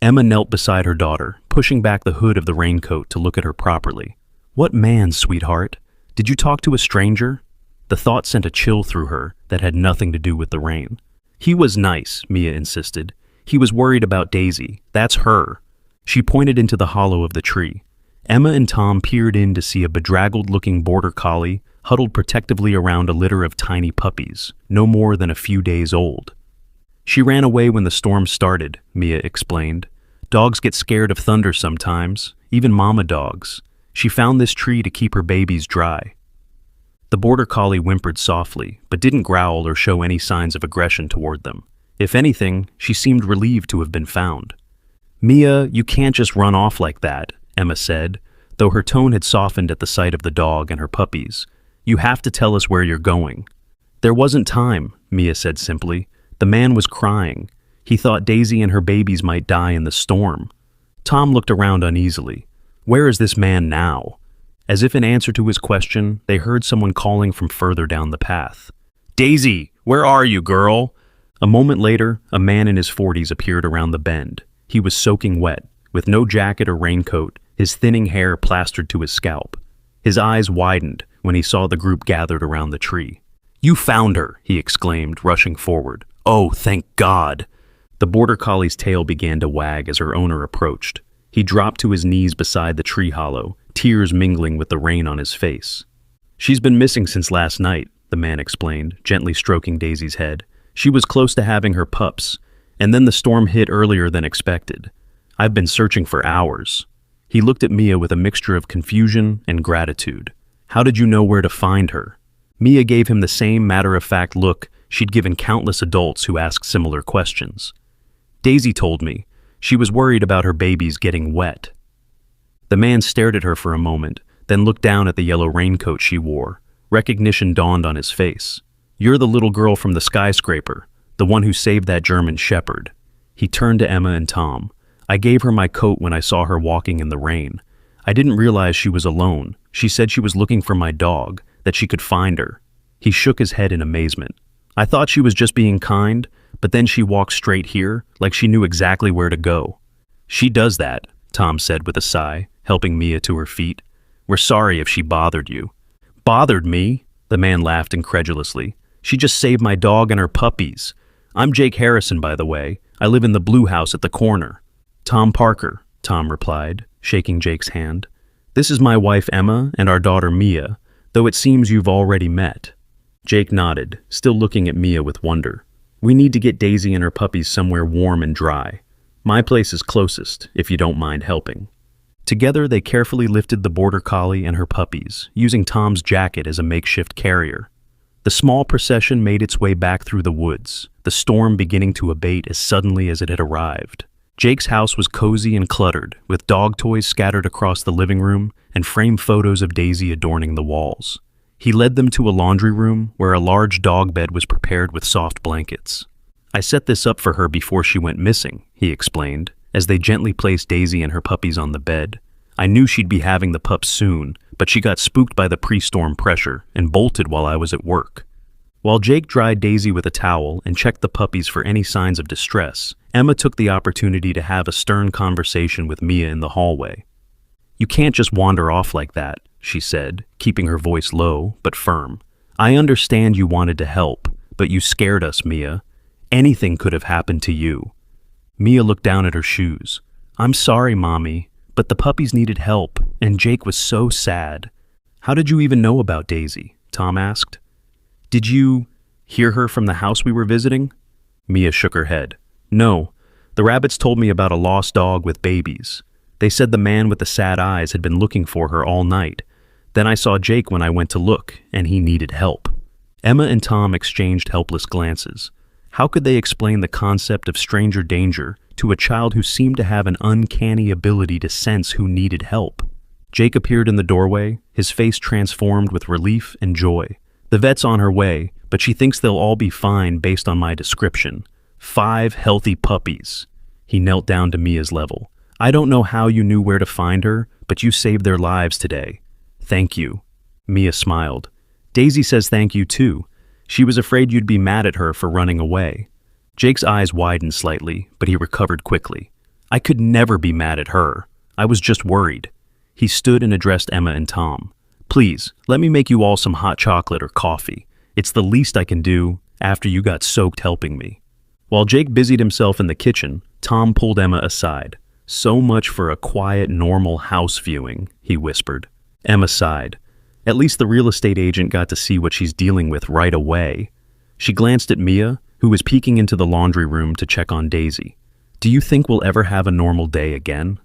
Emma knelt beside her daughter, pushing back the hood of the raincoat to look at her properly. What man, sweetheart? Did you talk to a stranger? The thought sent a chill through her that had nothing to do with the rain. He was nice, Mia insisted. He was worried about Daisy. That's her. She pointed into the hollow of the tree. Emma and Tom peered in to see a bedraggled-looking border collie huddled protectively around a litter of tiny puppies, no more than a few days old. She ran away when the storm started, Mia explained. Dogs get scared of thunder sometimes, even mama dogs. She found this tree to keep her babies dry. The border collie whimpered softly, but didn't growl or show any signs of aggression toward them. If anything, she seemed relieved to have been found. Mia, you can't just run off like that, Emma said, though her tone had softened at the sight of the dog and her puppies. You have to tell us where you're going. There wasn't time, Mia said simply. The man was crying. He thought Daisy and her babies might die in the storm. Tom looked around uneasily. Where is this man now? As if in answer to his question, they heard someone calling from further down the path. Daisy, where are you, girl? A moment later, a man in his 40s appeared around the bend. He was soaking wet, with no jacket or raincoat, his thinning hair plastered to his scalp. His eyes widened when he saw the group gathered around the tree. You found her, he exclaimed, rushing forward. Oh, thank God. The border collie's tail began to wag as her owner approached. He dropped to his knees beside the tree hollow, tears mingling with the rain on his face. She's been missing since last night, the man explained, gently stroking Daisy's head. She was close to having her pups, and then the storm hit earlier than expected. I've been searching for hours. He looked at Mia with a mixture of confusion and gratitude. How did you know where to find her? Mia gave him the same matter-of-fact look she'd given countless adults who asked similar questions. Daisy told me. She was worried about her babies getting wet. The man stared at her for a moment, then looked down at the yellow raincoat she wore. Recognition dawned on his face. You're the little girl from the skyscraper, the one who saved that German shepherd. He turned to Emma and Tom. I gave her my coat when I saw her walking in the rain. I didn't realize she was alone. She said she was looking for my dog, that she could find her. He shook his head in amazement. I thought she was just being kind, but then she walked straight here, like she knew exactly where to go. She does that, Tom said with a sigh, helping Mia to her feet. We're sorry if she bothered you. Bothered me? The man laughed incredulously. She just saved my dog and her puppies. I'm Jake Harrison, by the way. I live in the blue house at the corner. Tom Parker, Tom replied, shaking Jake's hand. This is my wife Emma and our daughter Mia, though it seems you've already met. Jake nodded, still looking at Mia with wonder. We need to get Daisy and her puppies somewhere warm and dry. My place is closest, if you don't mind helping. Together, they carefully lifted the border collie and her puppies, using Tom's jacket as a makeshift carrier. The small procession made its way back through the woods, the storm beginning to abate as suddenly as it had arrived. Jake's house was cozy and cluttered, with dog toys scattered across the living room and framed photos of Daisy adorning the walls. He led them to a laundry room where a large dog bed was prepared with soft blankets. I set this up for her before she went missing, he explained, as they gently placed Daisy and her puppies on the bed. I knew she'd be having the pups soon, but she got spooked by the pre-storm pressure and bolted while I was at work. While Jake dried Daisy with a towel and checked the puppies for any signs of distress, Emma took the opportunity to have a stern conversation with Mia in the hallway. You can't just wander off like that, she said, keeping her voice low but firm. I understand you wanted to help, but you scared us, Mia. Anything could have happened to you. Mia looked down at her shoes. I'm sorry, Mommy, but the puppies needed help, and Jake was so sad. How did you even know about Daisy? Tom asked. Did you hear her from the house we were visiting? Mia shook her head. No, the rabbits told me about a lost dog with babies. They said the man with the sad eyes had been looking for her all night. Then I saw Jake when I went to look, and he needed help. Emma and Tom exchanged helpless glances. How could they explain the concept of stranger danger to a child who seemed to have an uncanny ability to sense who needed help? Jake appeared in the doorway, his face transformed with relief and joy. The vet's on her way, but she thinks they'll all be fine based on my description. 5 healthy puppies. He knelt down to Mia's level. I don't know how you knew where to find her, but you saved their lives today. Thank you. Mia smiled. Daisy says thank you too. She was afraid you'd be mad at her for running away. Jake's eyes widened slightly, but he recovered quickly. I could never be mad at her. I was just worried. He stood and addressed Emma and Tom. Please, let me make you all some hot chocolate or coffee. It's the least I can do after you got soaked helping me. While Jake busied himself in the kitchen, Tom pulled Emma aside. So much for a quiet, normal house viewing, he whispered. Emma sighed. At least the real estate agent got to see what she's dealing with right away. She glanced at Mia, who was peeking into the laundry room to check on Daisy. Do you think we'll ever have a normal day again?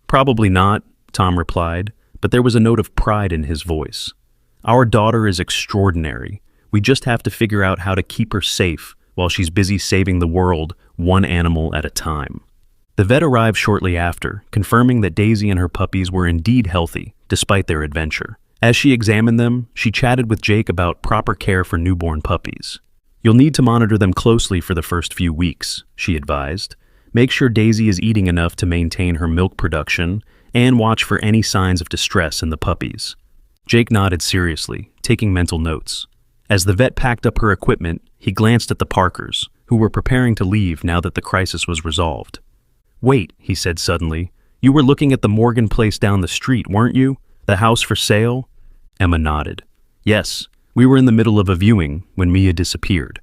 Probably not, Tom replied, but there was a note of pride in his voice. Our daughter is extraordinary. We just have to figure out how to keep her safe while she's busy saving the world one animal at a time. The vet arrived shortly after, confirming that Daisy and her puppies were indeed healthy, despite their adventure. As she examined them, she chatted with Jake about proper care for newborn puppies. You'll need to monitor them closely for the first few weeks, she advised. Make sure Daisy is eating enough to maintain her milk production, and watch for any signs of distress in the puppies. Jake nodded seriously, taking mental notes. As the vet packed up her equipment, he glanced at the Parkers, who were preparing to leave now that the crisis was resolved. Wait, he said suddenly, you were looking at the Morgan place down the street, weren't you? The house for sale? Emma nodded. Yes, we were in the middle of a viewing when Mia disappeared.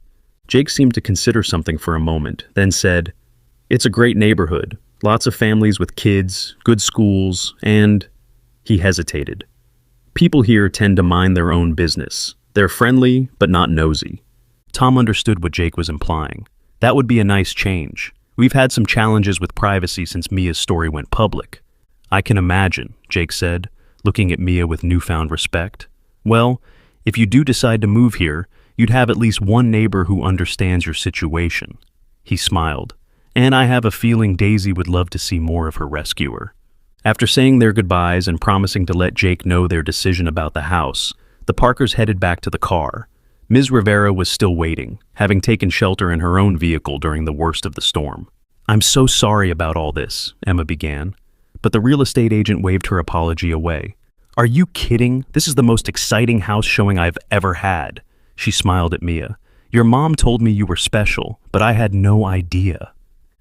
Jake seemed to consider something for a moment, then said, It's a great neighborhood, lots of families with kids, good schools, and... He hesitated. People here tend to mind their own business. They're friendly, but not nosy. Tom understood what Jake was implying. That would be a nice change. We've had some challenges with privacy since Mia's story went public. I can imagine, Jake said, looking at Mia with newfound respect. Well, if you do decide to move here, you'd have at least one neighbor who understands your situation. He smiled. And I have a feeling Daisy would love to see more of her rescuer. After saying their goodbyes and promising to let Jake know their decision about the house, the Parkers headed back to the car. Ms. Rivera was still waiting, having taken shelter in her own vehicle during the worst of the storm. I'm so sorry about all this, Emma began, but the real estate agent waved her apology away. Are you kidding? This is the most exciting house showing I've ever had. She smiled at Mia. Your mom told me you were special, but I had no idea.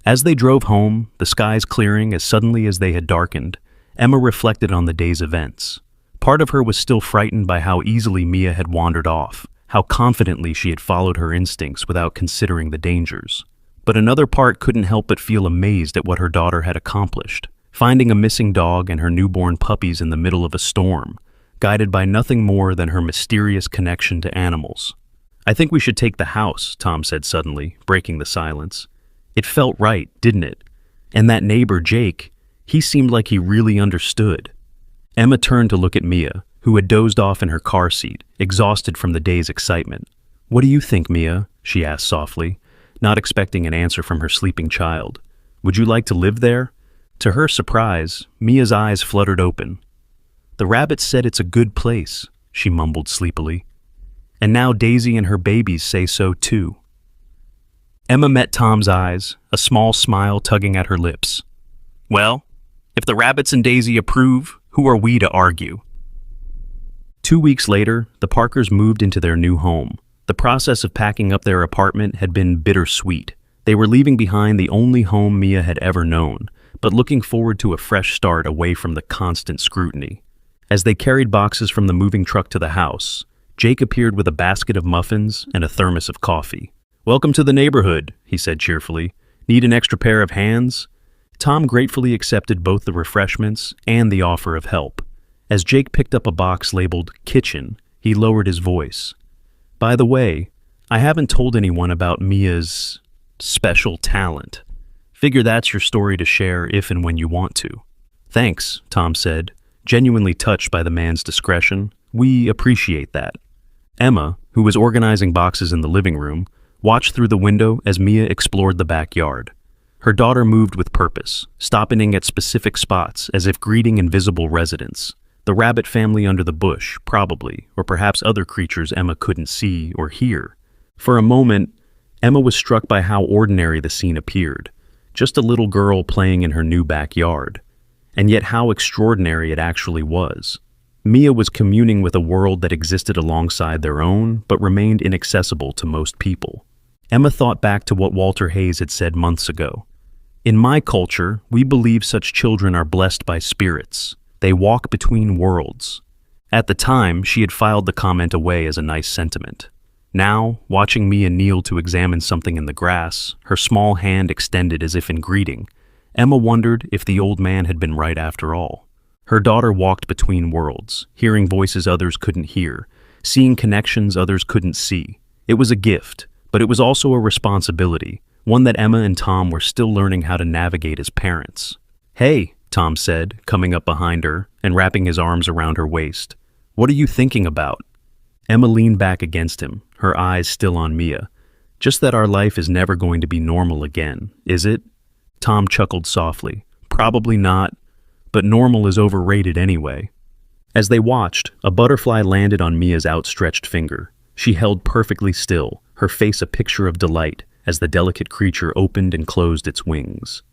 As they drove home, the skies clearing as suddenly as they had darkened, Emma reflected on the day's events. Part of her was still frightened by how easily Mia had wandered off, how confidently she had followed her instincts without considering the dangers. But another part couldn't help but feel amazed at what her daughter had accomplished, finding a missing dog and her newborn puppies in the middle of a storm, guided by nothing more than her mysterious connection to animals. I think we should take the house, Tom said suddenly, breaking the silence. It felt right, didn't it? And that neighbor, Jake, he seemed like he really understood. Emma turned to look at Mia, who had dozed off in her car seat, exhausted from the day's excitement. What do you think, Mia? She asked softly, not expecting an answer from her sleeping child. Would you like to live there? To her surprise, Mia's eyes fluttered open. The rabbit said it's a good place, she mumbled sleepily. And now Daisy and her babies say so too. Emma met Tom's eyes, a small smile tugging at her lips. Well, if the rabbits and Daisy approve, who are we to argue? 2 weeks later, the Parkers moved into their new home. The process of packing up their apartment had been bittersweet. They were leaving behind the only home Mia had ever known, but looking forward to a fresh start away from the constant scrutiny. As they carried boxes from the moving truck to the house, Jake appeared with a basket of muffins and a thermos of coffee. Welcome to the neighborhood, he said cheerfully. Need an extra pair of hands? Tom gratefully accepted both the refreshments and the offer of help. As Jake picked up a box labeled kitchen, he lowered his voice. By the way, I haven't told anyone about Mia's special talent. Figure that's your story to share if and when you want to. Thanks, Tom said, genuinely touched by the man's discretion. We appreciate that. Emma, who was organizing boxes in the living room, watched through the window as Mia explored the backyard. Her daughter moved with purpose, stopping at specific spots as if greeting invisible residents. The rabbit family under the bush, probably, or perhaps other creatures Emma couldn't see or hear. For a moment, Emma was struck by how ordinary the scene appeared. Just a little girl playing in her new backyard. And yet how extraordinary it actually was. Mia was communing with a world that existed alongside their own, but remained inaccessible to most people. Emma thought back to what Walter Hayes had said months ago. In my culture, we believe such children are blessed by spirits. They walk between worlds. At the time, she had filed the comment away as a nice sentiment. Now, watching Mia kneel to examine something in the grass, her small hand extended as if in greeting, Emma wondered if the old man had been right after all. Her daughter walked between worlds, hearing voices others couldn't hear, seeing connections others couldn't see. It was a gift, but it was also a responsibility, one that Emma and Tom were still learning how to navigate as parents. "Hey," Tom said, coming up behind her and wrapping his arms around her waist. "What are you thinking about?" Emma leaned back against him, her eyes still on Mia. "Just that our life is never going to be normal again, is it?" Tom chuckled softly. "Probably not, but normal is overrated anyway." As they watched, a butterfly landed on Mia's outstretched finger. She held perfectly still, her face a picture of delight as the delicate creature opened and closed its wings.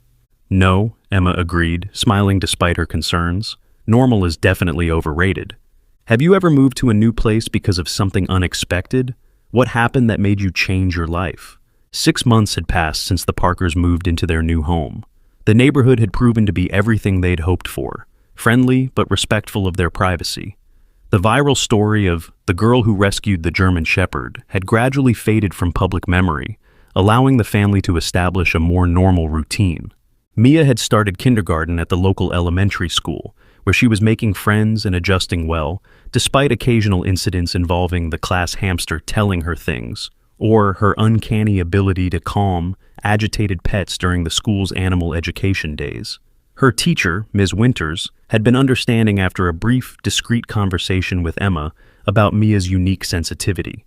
"No," Emma agreed, smiling despite her concerns. "Normal is definitely overrated. Have you ever moved to a new place because of something unexpected? What happened that made you change your life?" 6 months had passed since the Parkers moved into their new home. The neighborhood had proven to be everything they'd hoped for, friendly but respectful of their privacy. The viral story of the girl who rescued the German Shepherd had gradually faded from public memory, allowing the family to establish a more normal routine. Mia had started kindergarten at the local elementary school, where she was making friends and adjusting well, despite occasional incidents involving the class hamster telling her things, or her uncanny ability to calm agitated pets during the school's animal education days. Her teacher, Ms. Winters, had been understanding after a brief, discreet conversation with Emma about Mia's unique sensitivity.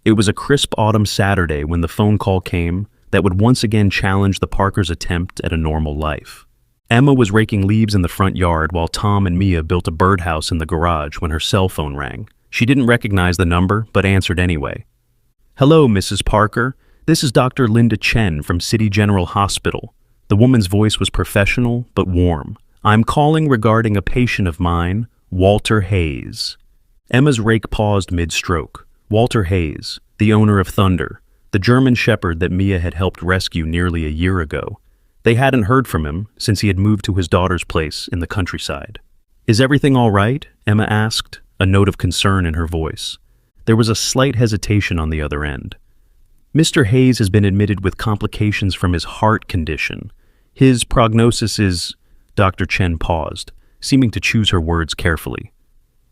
It was a crisp autumn Saturday when the phone call came that would once again challenge the Parkers' attempt at a normal life. Emma was raking leaves in the front yard while Tom and Mia built a birdhouse in the garage when her cell phone rang. She didn't recognize the number, but answered anyway. "Hello, Mrs. Parker. This is Dr. Linda Chen from City General Hospital." The woman's voice was professional but warm. "I'm calling regarding a patient of mine, Walter Hayes." Emma's rake paused mid-stroke. Walter Hayes, the owner of Thunder, the German Shepherd that Mia had helped rescue nearly a year ago. They hadn't heard from him since he had moved to his daughter's place in the countryside. "Is everything all right?" Emma asked, a note of concern in her voice. There was a slight hesitation on the other end. "Mr. Hayes has been admitted with complications from his heart condition. His prognosis is—" Dr. Chen paused, seeming to choose her words carefully.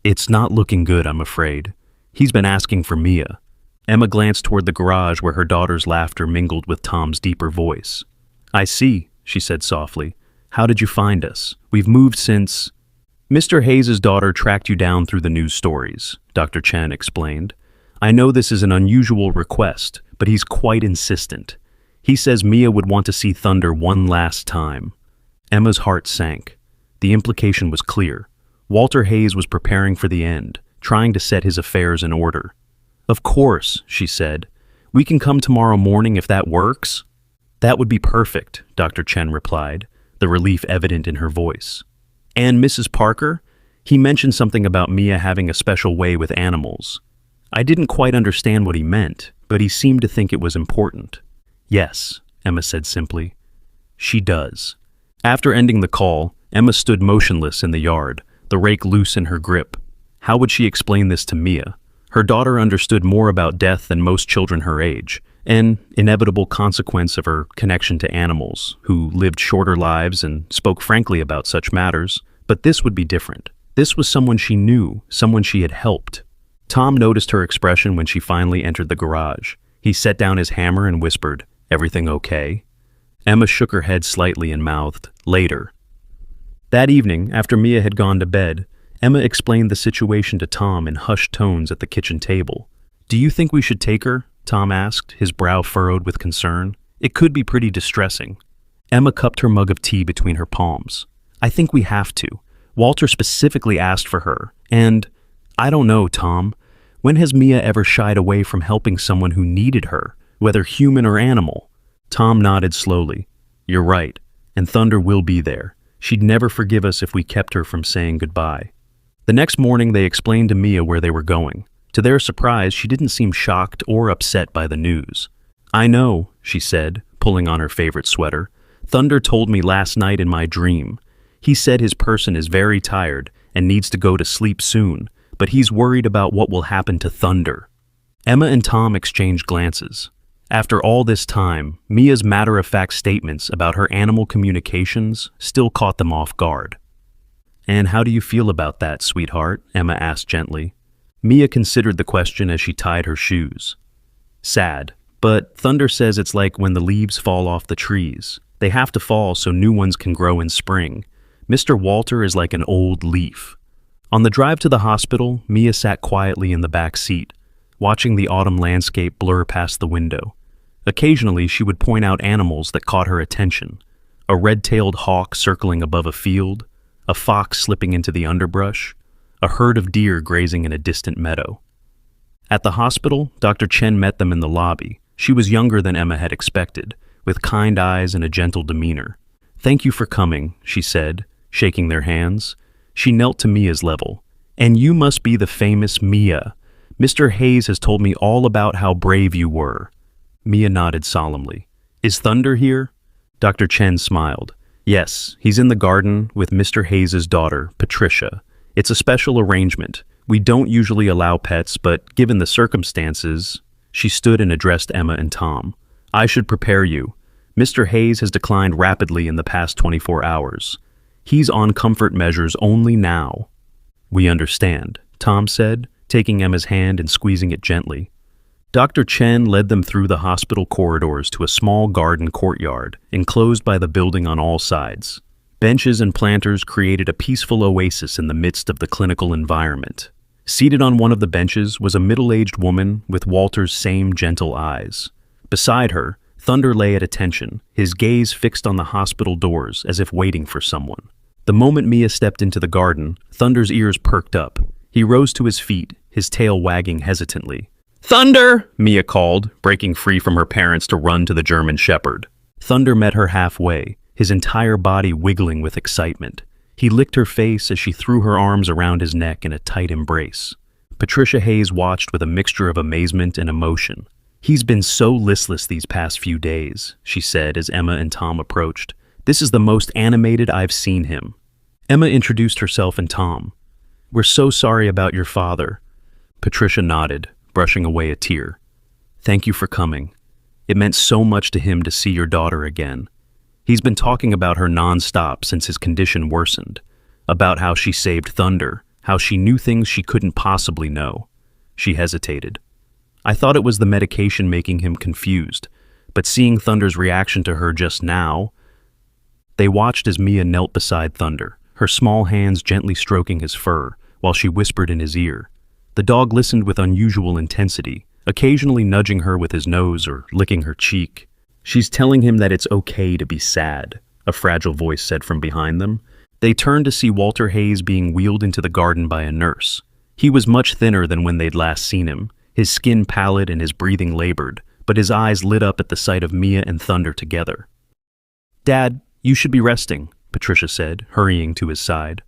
"It's not looking good, I'm afraid. He's been asking for Mia." Emma glanced toward the garage where her daughter's laughter mingled with Tom's deeper voice. "I see," she said softly. "How did you find us? We've moved since—" "Mr. Hayes' daughter tracked you down through the news stories," Dr. Chen explained. "I know this is an unusual request, but he's quite insistent. He says Mia would want to see Thunder one last time." Emma's heart sank. The implication was clear. Walter Hayes was preparing for the end, trying to set his affairs in order. "Of course," she said. "We can come tomorrow morning if that works." "That would be perfect," Dr. Chen replied, the relief evident in her voice. "And Mrs. Parker? He mentioned something about Mia having a special way with animals. I didn't quite understand what he meant, but he seemed to think it was important." "Yes," Emma said simply. "She does." After ending the call, Emma stood motionless in the yard, the rake loose in her grip. How would she explain this to Mia? Her daughter understood more about death than most children her age, an inevitable consequence of her connection to animals, who lived shorter lives and spoke frankly about such matters. But this would be different. This was someone she knew, someone she had helped. Tom noticed her expression when she finally entered the garage. He set down his hammer and whispered, "Everything okay?" Emma shook her head slightly and mouthed, "Later." That evening, after Mia had gone to bed, Emma explained the situation to Tom in hushed tones at the kitchen table. "Do you think we should take her?" Tom asked, his brow furrowed with concern. "It could be pretty distressing." Emma cupped her mug of tea between her palms. "I think we have to. Walter specifically asked for her, and I don't know, Tom. When has Mia ever shied away from helping someone who needed her, whether human or animal?" Tom nodded slowly. "You're right, and Thunder will be there. She'd never forgive us if we kept her from saying goodbye." The next morning, they explained to Mia where they were going. To their surprise, she didn't seem shocked or upset by the news. "I know," she said, pulling on her favorite sweater. "Thunder told me last night in my dream. He said his person is very tired and needs to go to sleep soon, but he's worried about what will happen to Thunder." Emma and Tom exchanged glances. After all this time, Mia's matter-of-fact statements about her animal communications still caught them off guard. "And how do you feel about that, sweetheart?" Emma asked gently. Mia considered the question as she tied her shoes. "Sad, but Thunder says it's like when the leaves fall off the trees. They have to fall so new ones can grow in spring. Mr. Walter is like an old leaf." On the drive to the hospital, Mia sat quietly in the back seat, watching the autumn landscape blur past the window. Occasionally, she would point out animals that caught her attention: a red-tailed hawk circling above a field, a fox slipping into the underbrush, a herd of deer grazing in a distant meadow. At the hospital, Dr. Chen met them in the lobby. She was younger than Emma had expected, with kind eyes and a gentle demeanor. "Thank you for coming," she said, shaking their hands. She knelt to Mia's level. "And you must be the famous Mia. Mr. Hayes has told me all about how brave you were." Mia nodded solemnly. "Is Thunder here?" Dr. Chen smiled. "Yes, he's in the garden with Mr. Hayes' daughter, Patricia. It's a special arrangement. We don't usually allow pets, but given the circumstances..." She stood and addressed Emma and Tom. "I should prepare you. Mr. Hayes has declined rapidly in the past 24 hours. He's on comfort measures only now." "We understand," Tom said, taking Emma's hand and squeezing it gently. Dr. Chen led them through the hospital corridors to a small garden courtyard, enclosed by the building on all sides. Benches and planters created a peaceful oasis in the midst of the clinical environment. Seated on one of the benches was a middle-aged woman with Walter's same gentle eyes. Beside her, Thunder lay at attention, his gaze fixed on the hospital doors as if waiting for someone. The moment Mia stepped into the garden, Thunder's ears perked up. He rose to his feet, his tail wagging hesitantly. "Thunder!" Mia called, breaking free from her parents to run to the German Shepherd. Thunder met her halfway, his entire body wiggling with excitement. He licked her face as she threw her arms around his neck in a tight embrace. Patricia Hayes watched with a mixture of amazement and emotion. "He's been so listless these past few days," she said as Emma and Tom approached. "This is the most animated I've seen him." Emma introduced herself and Tom. "We're so sorry about your father." Patricia nodded, brushing away a tear. "Thank you for coming. It meant so much to him to see your daughter again. He's been talking about her non-stop since his condition worsened, about how she saved Thunder, how she knew things she couldn't possibly know." She hesitated. "I thought it was the medication making him confused, but seeing Thunder's reaction to her just now..." They watched as Mia knelt beside Thunder, her small hands gently stroking his fur, while she whispered in his ear. The dog listened with unusual intensity, occasionally nudging her with his nose or licking her cheek. "She's telling him that it's okay to be sad," a fragile voice said from behind them. They turned to see Walter Hayes being wheeled into the garden by a nurse. He was much thinner than when they'd last seen him, his skin pallid and his breathing labored, but his eyes lit up at the sight of Mia and Thunder together. "Dad, you should be resting," Patricia said, hurrying to his side.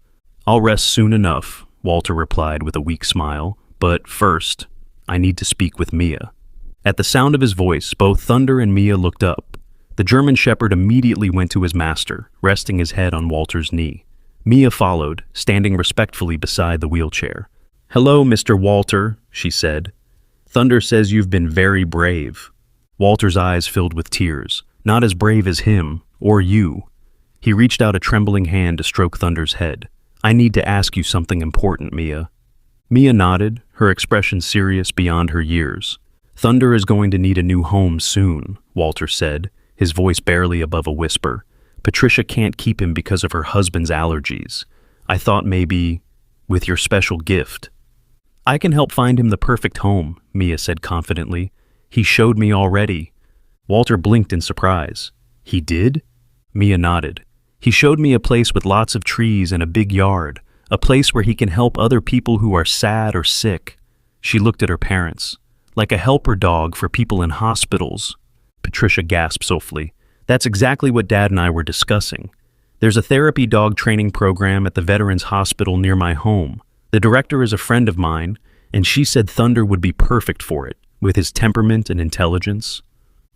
"I'll rest soon enough," Walter replied with a weak smile, "but first, I need to speak with Mia." At the sound of his voice, both Thunder and Mia looked up. The German Shepherd immediately went to his master, resting his head on Walter's knee. Mia followed, standing respectfully beside the wheelchair. "Hello, Mr. Walter," she said. "Thunder says you've been very brave." Walter's eyes filled with tears, not as brave as him, or you. He reached out a trembling hand to stroke Thunder's head. "I need to ask you something important, Mia." Mia nodded, her expression serious beyond her years. "Thunder is going to need a new home soon," Walter said, his voice barely above a whisper. "Patricia can't keep him because of her husband's allergies. I thought maybe, with your special gift." "I can help find him the perfect home," Mia said confidently. "He showed me already." Walter blinked in surprise. "He did?" Mia nodded. "He showed me a place with lots of trees and a big yard, a place where he can help other people who are sad or sick." She looked at her parents. "Like a helper dog for people in hospitals." Patricia gasped softly. "That's exactly what Dad and I were discussing. There's a therapy dog training program at the Veterans Hospital near my home. The director is a friend of mine, and she said Thunder would be perfect for it, with his temperament and intelligence.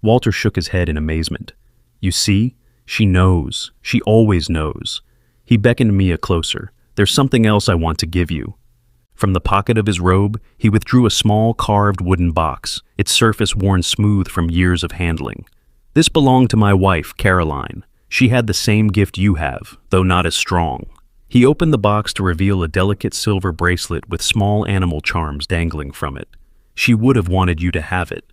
Walter shook his head in amazement. You see, she knows. She always knows. He beckoned Mia closer. There's something else I want to give you. From the pocket of his robe, he withdrew a small carved wooden box, its surface worn smooth from years of handling. This belonged to my wife, Caroline. She had the same gift you have, though not as strong. He opened the box to reveal a delicate silver bracelet with small animal charms dangling from it. She would have wanted you to have it.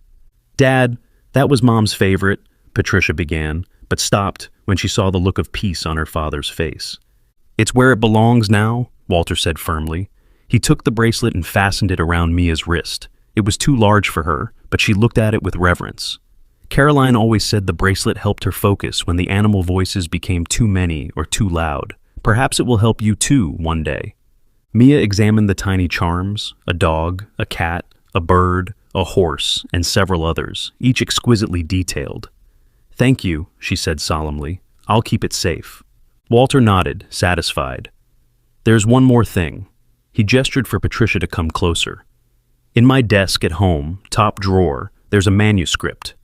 Dad, that was Mom's favorite, Patricia began, but stopped when she saw the look of peace on her father's face. It's where it belongs now, Walter said firmly. He took the bracelet and fastened it around Mia's wrist. It was too large for her, but she looked at it with reverence. Caroline always said the bracelet helped her focus when the animal voices became too many or too loud. Perhaps it will help you too one day. Mia examined the tiny charms, a dog, a cat, a bird, a horse, and several others, each exquisitely detailed. Thank you, she said solemnly. I'll keep it safe. Walter nodded, satisfied. There's one more thing. He gestured for Patricia to come closer. In my desk at home, top drawer, there's a manuscript.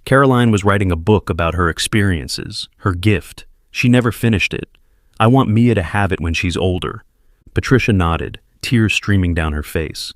Caroline was writing a book about her experiences, her gift. She never finished it. I want Mia to have it when she's older. Patricia nodded, tears streaming down her face.